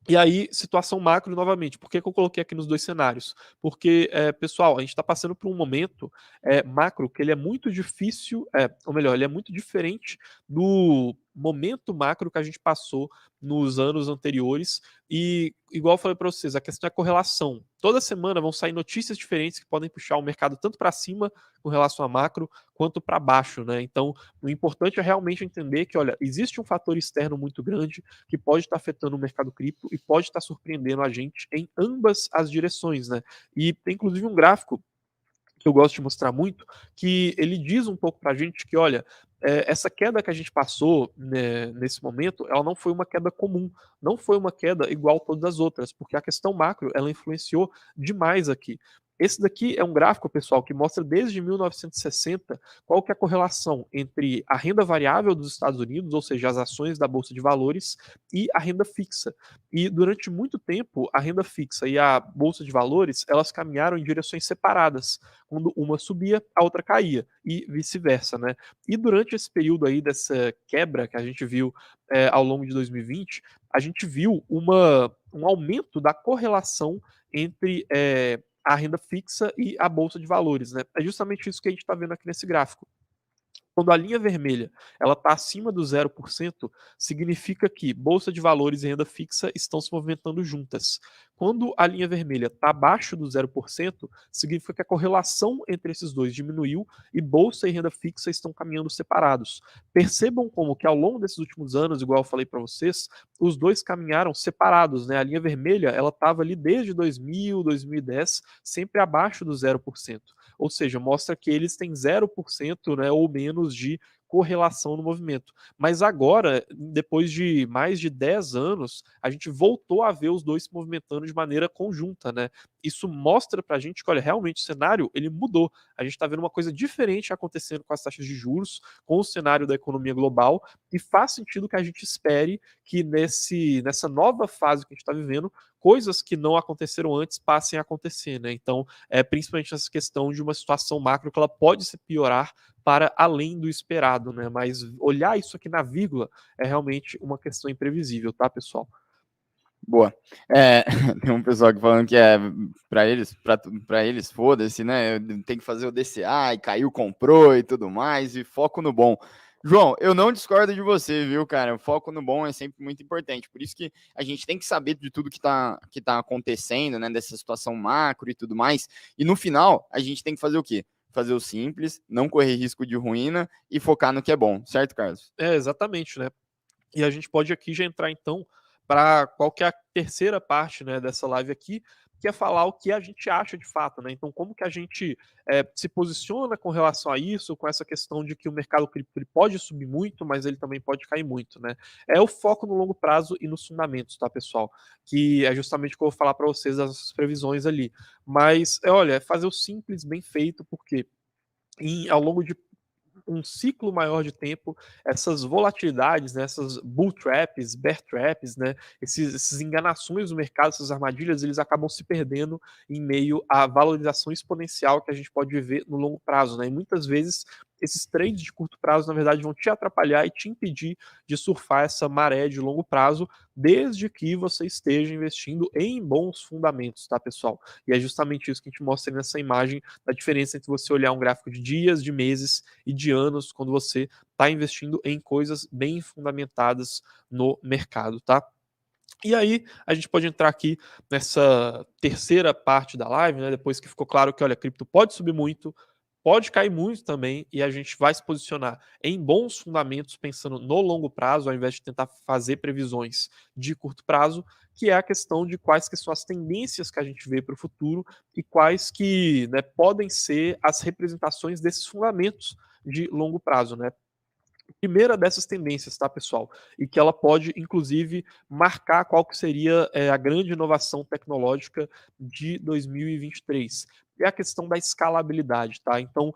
E aí, situação macro novamente. Por que eu coloquei aqui nos dois cenários? Porque, pessoal, a gente está passando por um momento macro que ele é muito difícil, ou melhor, ele é muito diferente do momento macro que a gente passou nos anos anteriores. E, igual eu falei para vocês, a questão é a correlação. Toda semana vão sair notícias diferentes que podem puxar o mercado tanto para cima com relação a macro, quanto para baixo, né? Então, o importante é realmente entender que, olha, existe um fator externo muito grande que pode estar afetando o mercado cripto e pode estar surpreendendo a gente em ambas as direções, né? E tem inclusive um gráfico que eu gosto de mostrar muito, que ele diz um pouco para a gente que, olha, essa queda que a gente passou, né, nesse momento, ela não foi uma queda comum, não foi uma queda igual a todas as outras, porque a questão macro, ela influenciou demais aqui. Esse daqui é um gráfico, pessoal, que mostra desde 1960 qual que é a correlação entre a renda variável dos Estados Unidos, ou seja, as ações da Bolsa de Valores, e a renda fixa. E durante muito tempo, a renda fixa e a Bolsa de Valores, elas caminharam em direções separadas. Quando uma subia, a outra caía, e vice-versa, né? E durante esse período aí dessa quebra que a gente viu ao longo de 2020, a gente viu um aumento da correlação entre a renda fixa e a bolsa de valores, né? É justamente isso que a gente está vendo aqui nesse gráfico. Quando a linha vermelha ela está acima do 0%, significa que bolsa de valores e renda fixa estão se movimentando juntas. Quando a linha vermelha está abaixo do 0%, significa que a correlação entre esses dois diminuiu e bolsa e renda fixa estão caminhando separados. Percebam como que ao longo desses últimos anos, igual eu falei para vocês, os dois caminharam separados, né? A linha vermelha ela estava ali desde 2000, 2010, sempre abaixo do 0%. Ou seja, mostra que eles têm 0%, né, ou menos de correlação no movimento. Mas agora, depois de mais de 10 anos, a gente voltou a ver os dois se movimentando de maneira conjunta, né? Isso mostra pra gente que, olha, realmente o cenário, ele mudou. A gente tá vendo uma coisa diferente acontecendo com as taxas de juros, com o cenário da economia global, e faz sentido que a gente espere que nessa nova fase que a gente está vivendo, coisas que não aconteceram antes passem a acontecer, né? Então, principalmente essa questão de uma situação macro que ela pode se piorar para além do esperado, né? Mas olhar isso aqui na vírgula é realmente uma questão imprevisível, tá, pessoal? Boa. Tem um pessoal que falando que para eles foda-se, né? Tem que fazer o DCA e caiu, comprou e tudo mais, e foco no bom. João, eu não discordo de você, viu, cara? O foco no bom é sempre muito importante. Por isso que a gente tem que saber de tudo que tá acontecendo, né? Dessa situação macro e tudo mais. E no final, a gente tem que fazer o quê? Fazer o simples, não correr risco de ruína e focar no que é bom, certo, Carlos? Exatamente, né? E a gente pode aqui já entrar então para qual que é a terceira parte, né, dessa live aqui, que é falar o que a gente acha de fato, né? Então, como que a gente se posiciona com relação a isso, com essa questão de que o mercado cripto ele pode subir muito, mas ele também pode cair muito, né? É o foco no longo prazo e nos fundamentos, tá, pessoal? Que é justamente o que eu vou falar para vocês das nossas previsões ali. Mas, olha, é fazer o simples bem feito, porque ao longo de um ciclo maior de tempo, essas volatilidades, né, essas bull traps, bear traps, né, esses enganações do mercado, essas armadilhas, eles acabam se perdendo em meio à valorização exponencial que a gente pode viver no longo prazo, né? E muitas vezes esses trades de curto prazo, na verdade, vão te atrapalhar e te impedir de surfar essa maré de longo prazo, desde que você esteja investindo em bons fundamentos, tá, pessoal? E é justamente isso que a gente mostra nessa imagem, da diferença entre você olhar um gráfico de dias, de meses e de anos, quando você está investindo em coisas bem fundamentadas no mercado, tá? E aí, a gente pode entrar aqui nessa terceira parte da live, né? Depois que ficou claro que, olha, cripto pode subir muito, pode cair muito também, e a gente vai se posicionar em bons fundamentos, pensando no longo prazo, ao invés de tentar fazer previsões de curto prazo, que é a questão de quais que são as tendências que a gente vê para o futuro e quais que, né, podem ser as representações desses fundamentos de longo prazo, né? Primeira dessas tendências, tá, pessoal? E que ela pode, inclusive, marcar qual que seria a grande inovação tecnológica de 2023. É a questão da escalabilidade, tá? Então,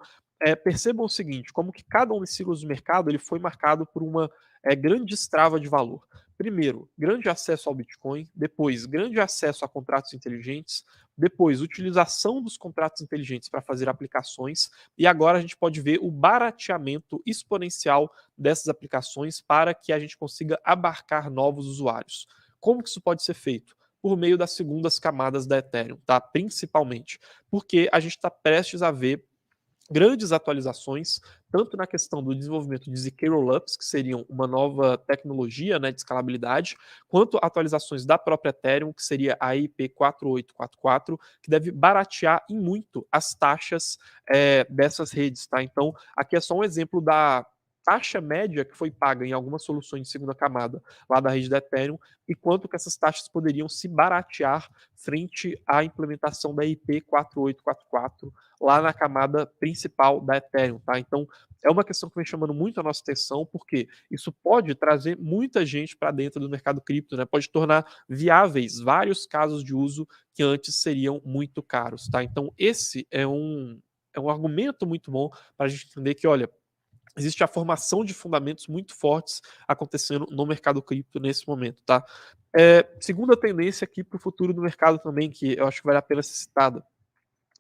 percebam o seguinte, como que cada um desses ciclos do mercado ele foi marcado por uma grande destrava de valor. Primeiro, grande acesso ao Bitcoin, depois, grande acesso a contratos inteligentes, depois, utilização dos contratos inteligentes para fazer aplicações, e agora a gente pode ver o barateamento exponencial dessas aplicações para que a gente consiga abarcar novos usuários. Como que isso pode ser feito? Por meio das segundas camadas da Ethereum, tá? Principalmente. Porque a gente está prestes a ver grandes atualizações, tanto na questão do desenvolvimento de ZK Rollups, que seriam uma nova tecnologia, né, de escalabilidade, quanto atualizações da própria Ethereum, que seria a IP 4844, que deve baratear em muito as taxas dessas redes, tá? Então, aqui é só um exemplo da taxa média que foi paga em algumas soluções de segunda camada lá da rede da Ethereum e quanto que essas taxas poderiam se baratear frente à implementação da IP 4844 lá na camada principal da Ethereum, tá? Então, é uma questão que vem chamando muito a nossa atenção, porque isso pode trazer muita gente para dentro do mercado cripto, né? Pode tornar viáveis vários casos de uso que antes seriam muito caros, tá? Então, esse é um argumento muito bom para a gente entender que, olha, existe a formação de fundamentos muito fortes acontecendo no mercado cripto nesse momento, tá? Segunda tendência aqui para o futuro do mercado também, que eu acho que vale a pena ser citada,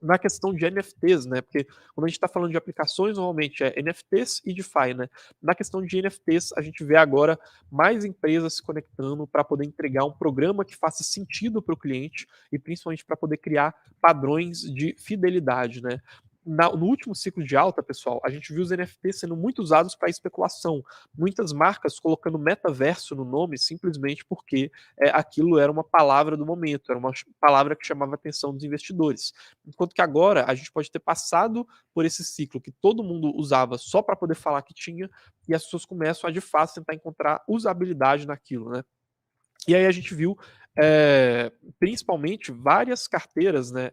na questão de NFTs, né? Porque quando a gente está falando de aplicações, normalmente é NFTs e DeFi, né? Na questão de NFTs, a gente vê agora mais empresas se conectando para poder entregar um programa que faça sentido para o cliente e principalmente para poder criar padrões de fidelidade, né? No último ciclo de alta, pessoal, a gente viu os NFTs sendo muito usados para especulação. Muitas marcas colocando metaverso no nome simplesmente porque aquilo era uma palavra do momento, era uma palavra que chamava a atenção dos investidores. Enquanto que agora a gente pode ter passado por esse ciclo que todo mundo usava só para poder falar que tinha, e as pessoas começam a de fato tentar encontrar usabilidade naquilo, né? E aí a gente viu principalmente várias carteiras, né?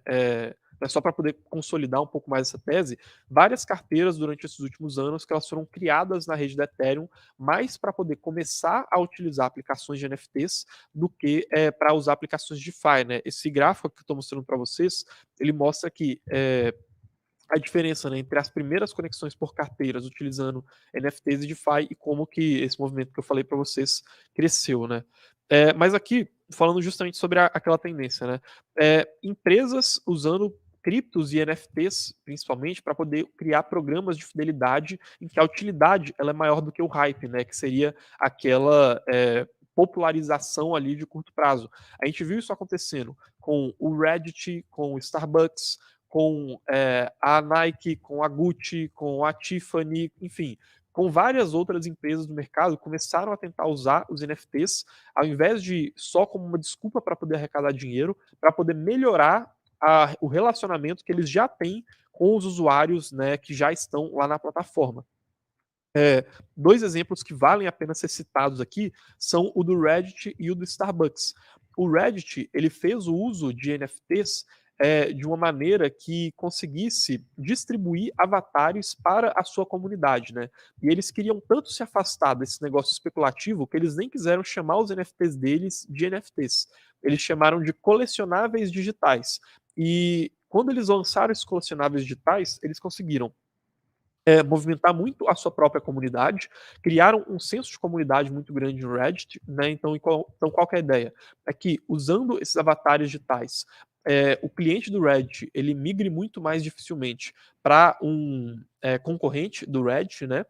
Só para poder consolidar um pouco mais essa tese, várias carteiras durante esses últimos anos que elas foram criadas na rede da Ethereum, mais para poder começar a utilizar aplicações de NFTs do que para usar aplicações de DeFi, né? Esse gráfico que eu estou mostrando para vocês, ele mostra que a diferença, né, entre as primeiras conexões por carteiras utilizando NFTs e DeFi e como que esse movimento que eu falei para vocês cresceu, né? Mas aqui, falando justamente sobre aquela tendência, né? Empresas usando criptos e NFTs, principalmente, para poder criar programas de fidelidade em que a utilidade ela é maior do que o hype, né? Que seria aquela popularização ali de curto prazo. A gente viu isso acontecendo com o Reddit, com o Starbucks, com a Nike, com a Gucci, com a Tiffany, enfim, com várias outras empresas do mercado começaram a tentar usar os NFTs ao invés de só como uma desculpa para poder arrecadar dinheiro, para poder melhorar o relacionamento que eles já têm com os usuários, né, que já estão lá na plataforma. Dois exemplos que valem a pena ser citados aqui são o do Reddit e o do Starbucks. O Reddit ele fez o uso de NFTs de uma maneira que conseguisse distribuir avatares para a sua comunidade, né? E eles queriam tanto se afastar desse negócio especulativo que eles nem quiseram chamar os NFTs deles de NFTs. Eles chamaram de colecionáveis digitais. E quando eles lançaram esses colecionáveis digitais, eles conseguiram movimentar muito a sua própria comunidade, criaram um senso de comunidade muito grande no Reddit, né? Então qual que é a ideia? É que usando esses avatares digitais, o cliente do Reddit ele migre muito mais dificilmente para um concorrente do Reddit, né?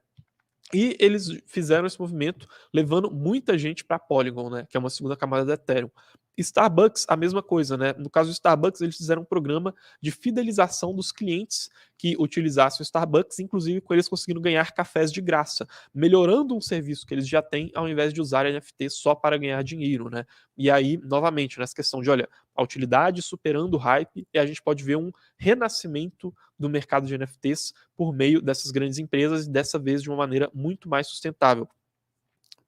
E eles fizeram esse movimento levando muita gente para Polygon, né, que é uma segunda camada da Ethereum. Starbucks, a mesma coisa, né? No caso do Starbucks, eles fizeram um programa de fidelização dos clientes que utilizassem o Starbucks, inclusive com eles conseguindo ganhar cafés de graça, melhorando um serviço que eles já têm, ao invés de usar NFT só para ganhar dinheiro, né? E aí, novamente, nessa questão de, olha, a utilidade superando o hype, e a gente pode ver um renascimento do mercado de NFTs por meio dessas grandes empresas, e dessa vez de uma maneira muito mais sustentável.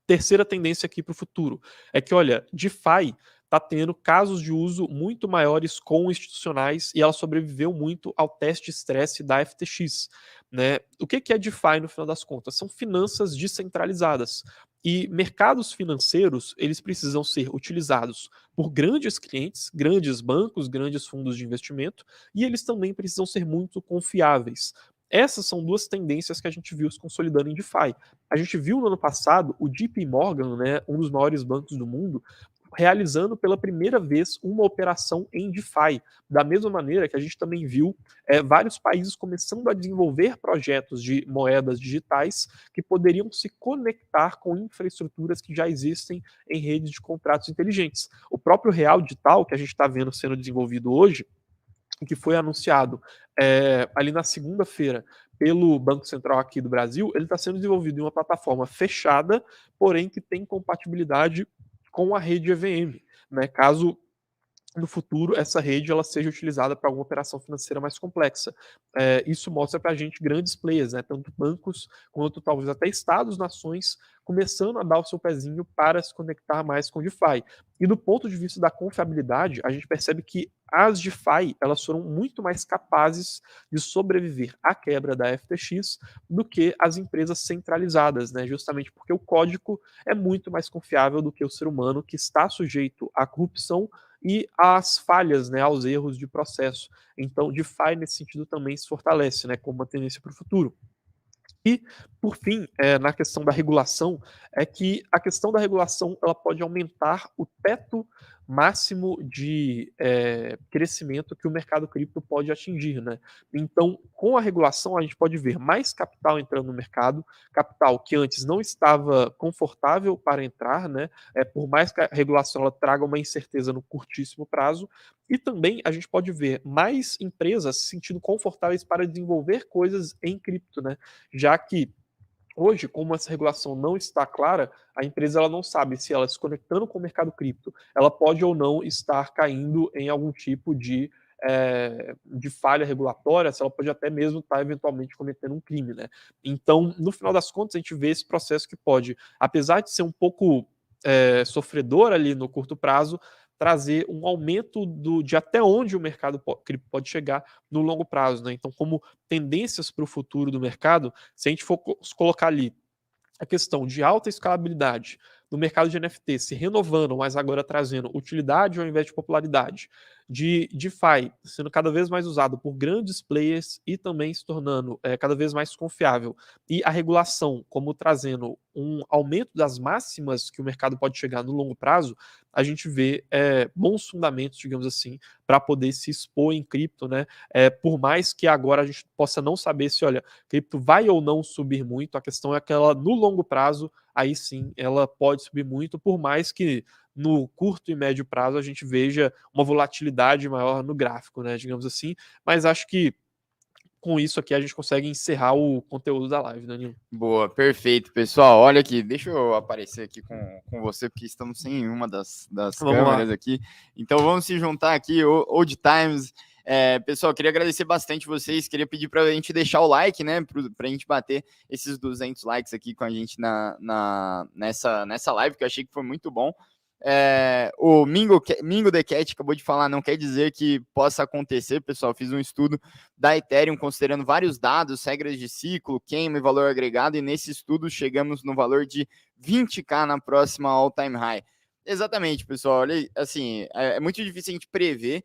Terceira tendência aqui para o futuro é que, olha, DeFi está tendo casos de uso muito maiores com institucionais e ela sobreviveu muito ao teste de estresse da FTX. Né? O que é DeFi no final das contas? São finanças descentralizadas. E mercados financeiros, eles precisam ser utilizados por grandes clientes, grandes bancos, grandes fundos de investimento, e eles também precisam ser muito confiáveis. Essas são duas tendências que a gente viu se consolidando em DeFi. A gente viu no ano passado o JP Morgan, né, um dos maiores bancos do mundo, realizando pela primeira vez uma operação em DeFi. Da mesma maneira que a gente também viu vários países começando a desenvolver projetos de moedas digitais que poderiam se conectar com infraestruturas que já existem em redes de contratos inteligentes. O próprio Real Digital, que a gente está vendo sendo desenvolvido hoje, que foi anunciado ali na segunda-feira pelo Banco Central aqui do Brasil, ele está sendo desenvolvido em uma plataforma fechada, porém que tem compatibilidade com a rede EVM, né? Caso no futuro essa rede ela seja utilizada para alguma operação financeira mais complexa. Isso mostra para a gente grandes players, né, tanto bancos quanto talvez até estados, nações, começando a dar o seu pezinho para se conectar mais com o DeFi. E do ponto de vista da confiabilidade, a gente percebe que as DeFi elas foram muito mais capazes de sobreviver à quebra da FTX do que as empresas centralizadas, né, justamente porque o código é muito mais confiável do que o ser humano que está sujeito à corrupção e às falhas, né, aos erros de processo. Então, DeFi, nesse sentido, também se fortalece, né, como uma tendência para o futuro. E, por fim, na questão da regulação, é que a questão da regulação ela pode aumentar o teto máximo de crescimento que o mercado cripto pode atingir. Né? Então, com a regulação, a gente pode ver mais capital entrando no mercado, capital que antes não estava confortável para entrar, né? Por mais que a regulação ela traga uma incerteza no curtíssimo prazo, e também a gente pode ver mais empresas se sentindo confortáveis para desenvolver coisas em cripto, né? Já que hoje, como essa regulação não está clara, a empresa ela não sabe se ela se conectando com o mercado cripto, ela pode ou não estar caindo em algum tipo de falha regulatória, se ela pode até mesmo estar eventualmente cometendo um crime, né? Então, no final das contas, a gente vê esse processo que pode, apesar de ser um pouco sofredor ali no curto prazo, trazer um aumento de até onde o mercado cripto pode chegar no longo prazo, né? Então, como tendências para o futuro do mercado, se a gente for colocar ali a questão de alta escalabilidade do mercado de NFT se renovando, mas agora trazendo utilidade ao invés de popularidade, de DeFi sendo cada vez mais usado por grandes players e também se tornando cada vez mais confiável, e a regulação como trazendo um aumento das máximas que o mercado pode chegar no longo prazo, a gente vê bons fundamentos, digamos assim, para poder se expor em cripto, né? Por mais que agora a gente possa não saber se, olha, cripto vai ou não subir muito, a questão é que ela, no longo prazo, aí sim, ela pode subir muito, por mais que no curto e médio prazo a gente veja uma volatilidade maior no gráfico, né, digamos assim, mas acho que com isso aqui a gente consegue encerrar o conteúdo da live, Danilo. Boa, perfeito, pessoal. Olha aqui, deixa eu aparecer aqui com você, porque estamos sem uma das Vamos lá. câmeras aqui. Então vamos se juntar aqui, Old Times. Pessoal, queria agradecer bastante vocês. Queria pedir para a gente deixar o like, né? Para a gente bater esses 200 likes aqui com a gente nessa live, que eu achei que foi muito bom. O Mingo The Cat acabou de falar, não quer dizer que possa acontecer, pessoal. Fiz um estudo da Ethereum considerando vários dados, regras de ciclo, queima e valor agregado, e nesse estudo chegamos no valor de 20k na próxima all-time high. Exatamente, pessoal. Olha, assim, é muito difícil a gente prever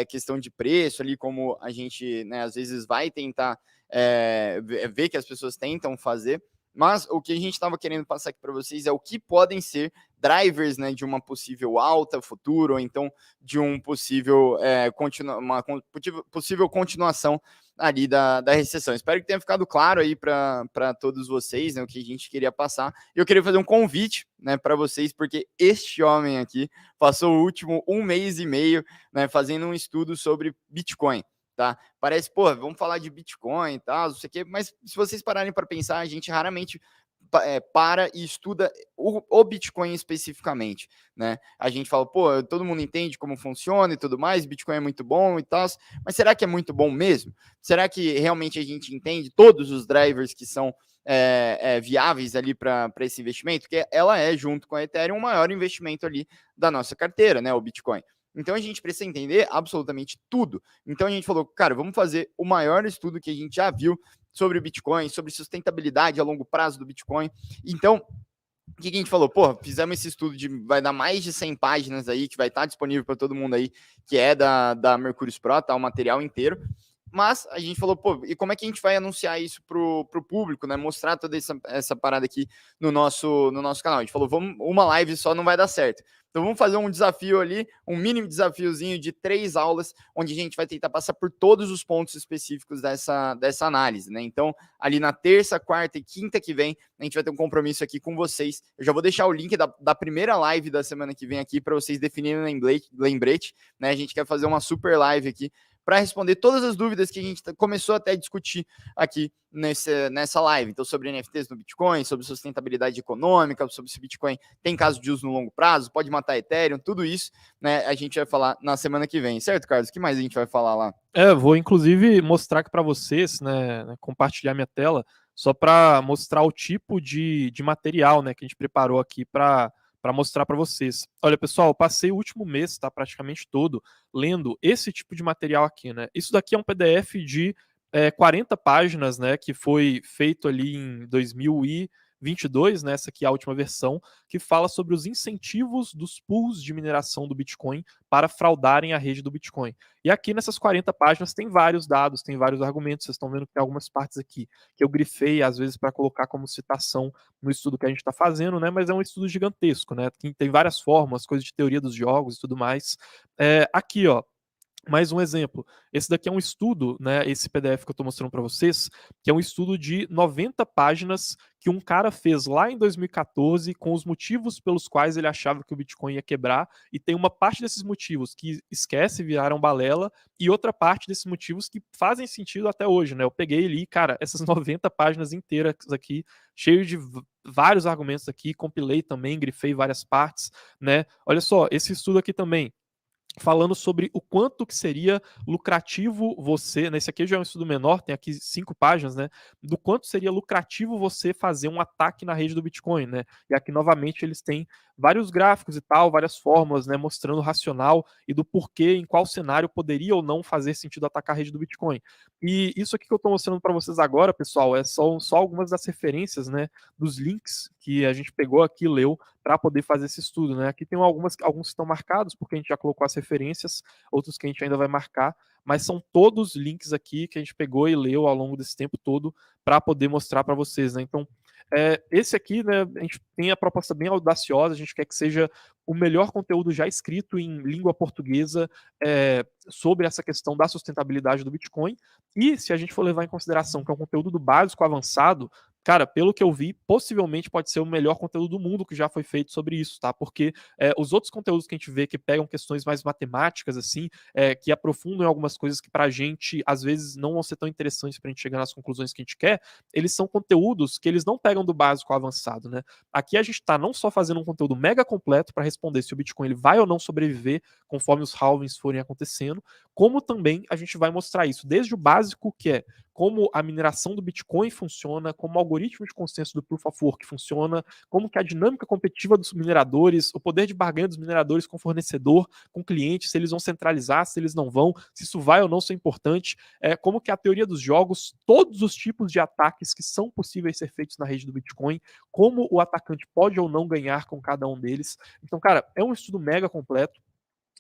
questão de preço ali, como a gente, né, às vezes vai tentar ver que as pessoas tentam fazer. Mas o que a gente estava querendo passar aqui para vocês é o que podem ser drivers, né, de uma possível alta futura, ou então de um possível, possível continuação ali da recessão. Espero que tenha ficado claro aí para todos vocês, né, o que a gente queria passar. E eu queria fazer um convite, né, para vocês, porque este homem aqui passou o último 1 mês e meio, né, fazendo um estudo sobre Bitcoin. Tá? Parece, pô, vamos falar de Bitcoin e tal, não sei o quê, mas se vocês pararem para pensar, a gente raramente para e estuda o Bitcoin especificamente, né? A gente fala, pô, todo mundo entende como funciona e tudo mais, Bitcoin é muito bom e tal, mas será que é muito bom mesmo? Será que realmente a gente entende todos os drivers que são viáveis ali para esse investimento? Porque ela é, junto com a Ethereum, o maior investimento ali da nossa carteira, né? O Bitcoin. Então a gente precisa entender absolutamente tudo. Então a gente falou, cara, vamos fazer o maior estudo que a gente já viu sobre o Bitcoin, sobre sustentabilidade a longo prazo do Bitcoin. Então, o que a gente falou? Pô, fizemos esse estudo vai dar mais de 100 páginas aí, que vai estar disponível para todo mundo aí, que é da Mercúrios Pro, tá? O material inteiro. Mas a gente falou, pô, e como é que a gente vai anunciar isso pro público, né? Mostrar toda essa parada aqui no nosso canal. A gente falou, uma live só não vai dar certo. Então vamos fazer um desafio ali, um mínimo desafiozinho de 3 aulas, onde a gente vai tentar passar por todos os pontos específicos dessa análise, né? Então, ali na terça, quarta e quinta que vem, a gente vai ter um compromisso aqui com vocês. Eu já vou deixar o link da primeira live da semana que vem aqui para vocês definirem o lembrete, né? A gente quer fazer uma super live aqui para responder todas as dúvidas que a gente começou até a discutir aqui nessa live. Então, sobre NFTs no Bitcoin, sobre sustentabilidade econômica, sobre se o Bitcoin tem caso de uso no longo prazo, pode matar Ethereum, tudo isso, né, a gente vai falar na semana que vem. Certo, Carlos? O que mais a gente vai falar lá? Vou inclusive mostrar aqui para vocês, né, compartilhar minha tela, só para mostrar o tipo de material, né, que a gente preparou aqui para mostrar para vocês. Olha, pessoal, eu passei o último mês, tá, praticamente todo, lendo esse tipo de material aqui, né? Isso daqui é um PDF de 40 páginas, né, que foi feito ali em 2022, né, essa aqui é a última versão, que fala sobre os incentivos dos pools de mineração do Bitcoin para fraudarem a rede do Bitcoin. E aqui nessas 40 páginas tem vários dados, tem vários argumentos, vocês estão vendo que tem algumas partes aqui que eu grifei, às vezes, para colocar como citação no estudo que a gente está fazendo, né, mas é um estudo gigantesco, né, tem várias formas, coisas de teoria dos jogos e tudo mais. Aqui, ó, mais um exemplo. Esse daqui é um estudo, né? Esse PDF que eu estou mostrando para vocês, que é um estudo de 90 páginas que um cara fez lá em 2014 com os motivos pelos quais ele achava que o Bitcoin ia quebrar. E tem uma parte desses motivos que esquece, viraram balela, e outra parte desses motivos que fazem sentido até hoje, né? Eu peguei ali, cara, essas 90 páginas inteiras aqui, cheio de vários argumentos aqui, compilei também, grifei várias partes, né? Olha só, esse estudo aqui também falando sobre o quanto que seria lucrativo você, né, esse aqui já é um estudo menor, tem aqui 5 páginas, né, do quanto seria lucrativo você fazer um ataque na rede do Bitcoin, né, e aqui novamente eles têm vários gráficos e tal, várias fórmulas, né, mostrando o racional e do porquê, em qual cenário poderia ou não fazer sentido atacar a rede do Bitcoin. E isso aqui que eu estou mostrando para vocês agora, pessoal, só algumas das referências, né, dos links que a gente pegou aqui e leu para poder fazer esse estudo, né? Aqui tem alguns que estão marcados, porque a gente já colocou as referências, outros que a gente ainda vai marcar, mas são todos links aqui que a gente pegou e leu ao longo desse tempo todo para poder mostrar para vocês, né? Então, esse aqui, né, a gente tem a proposta bem audaciosa, a gente quer que seja o melhor conteúdo já escrito em língua portuguesa sobre essa questão da sustentabilidade do Bitcoin. E se a gente for levar em consideração que é um conteúdo do básico avançado, cara, pelo que eu vi, possivelmente pode ser o melhor conteúdo do mundo que já foi feito sobre isso, tá? Porque os outros conteúdos que a gente vê que pegam questões mais matemáticas, assim, que aprofundam em algumas coisas que pra gente, às vezes, não vão ser tão interessantes pra gente chegar nas conclusões que a gente quer, eles são conteúdos que eles não pegam do básico ao avançado, né? Aqui a gente tá não só fazendo um conteúdo mega completo para responder se o Bitcoin ele vai ou não sobreviver conforme os halvings forem acontecendo, como também a gente vai mostrar isso, desde o básico, que é como a mineração do Bitcoin funciona, como o algoritmo de consenso do Proof of Work funciona, como que a dinâmica competitiva dos mineradores, o poder de barganha dos mineradores com fornecedor, com cliente, se eles vão centralizar, se eles não vão, se isso vai ou não ser importante, como que a teoria dos jogos, todos os tipos de ataques que são possíveis ser feitos na rede do Bitcoin, como o atacante pode ou não ganhar com cada um deles. Então, cara, é um estudo mega completo.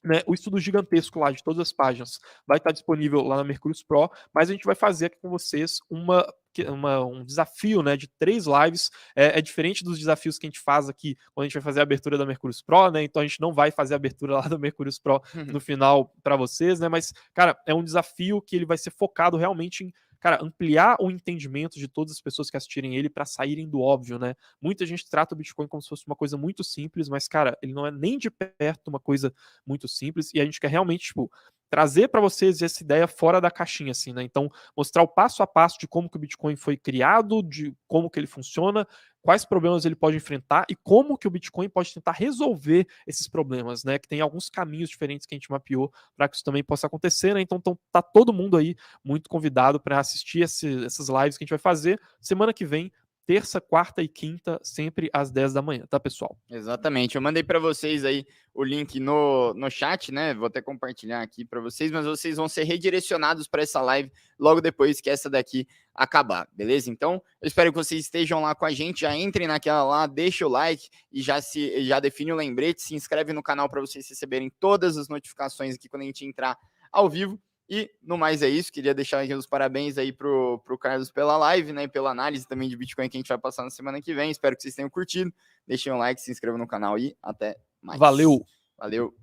Né, o estudo gigantesco lá de todas as páginas vai estar disponível lá na Mercúrios Pro, mas a gente vai fazer aqui com vocês um desafio, né, de 3 lives. É diferente dos desafios que a gente faz aqui quando a gente vai fazer a abertura da Mercúrios Pro, né? Então a gente não vai fazer a abertura lá da Mercúrios Pro no final para vocês, né? Mas, cara, é um desafio que ele vai ser focado realmente em, cara, ampliar o entendimento de todas as pessoas que assistirem ele para saírem do óbvio, né? Muita gente trata o Bitcoin como se fosse uma coisa muito simples, mas, cara, ele não é nem de perto uma coisa muito simples, e a gente quer realmente, tipo, trazer para vocês essa ideia fora da caixinha, assim, né? Então, mostrar o passo a passo de como que o Bitcoin foi criado, de como que ele funciona, quais problemas ele pode enfrentar e como que o Bitcoin pode tentar resolver esses problemas, né? Que tem alguns caminhos diferentes que a gente mapeou para que isso também possa acontecer, né? Então, tá todo mundo aí muito convidado para assistir essas lives que a gente vai fazer semana que vem, terça, quarta e quinta, sempre às 10 da manhã, tá, pessoal? Exatamente. Eu mandei para vocês aí o link no chat, né? Vou até compartilhar aqui para vocês, mas vocês vão ser redirecionados para essa live logo depois que essa daqui acabar, beleza? Então, eu espero que vocês estejam lá com a gente, já entrem naquela lá, deixa o like e já define o lembrete, se inscreve no canal para vocês receberem todas as notificações aqui quando a gente entrar ao vivo. E no mais é isso, queria deixar aqui os parabéns aí pro Carlos pela live, né, e pela análise também de Bitcoin que a gente vai passar na semana que vem. Espero que vocês tenham curtido. Deixem um like, se inscrevam no canal e até mais. Valeu! Valeu!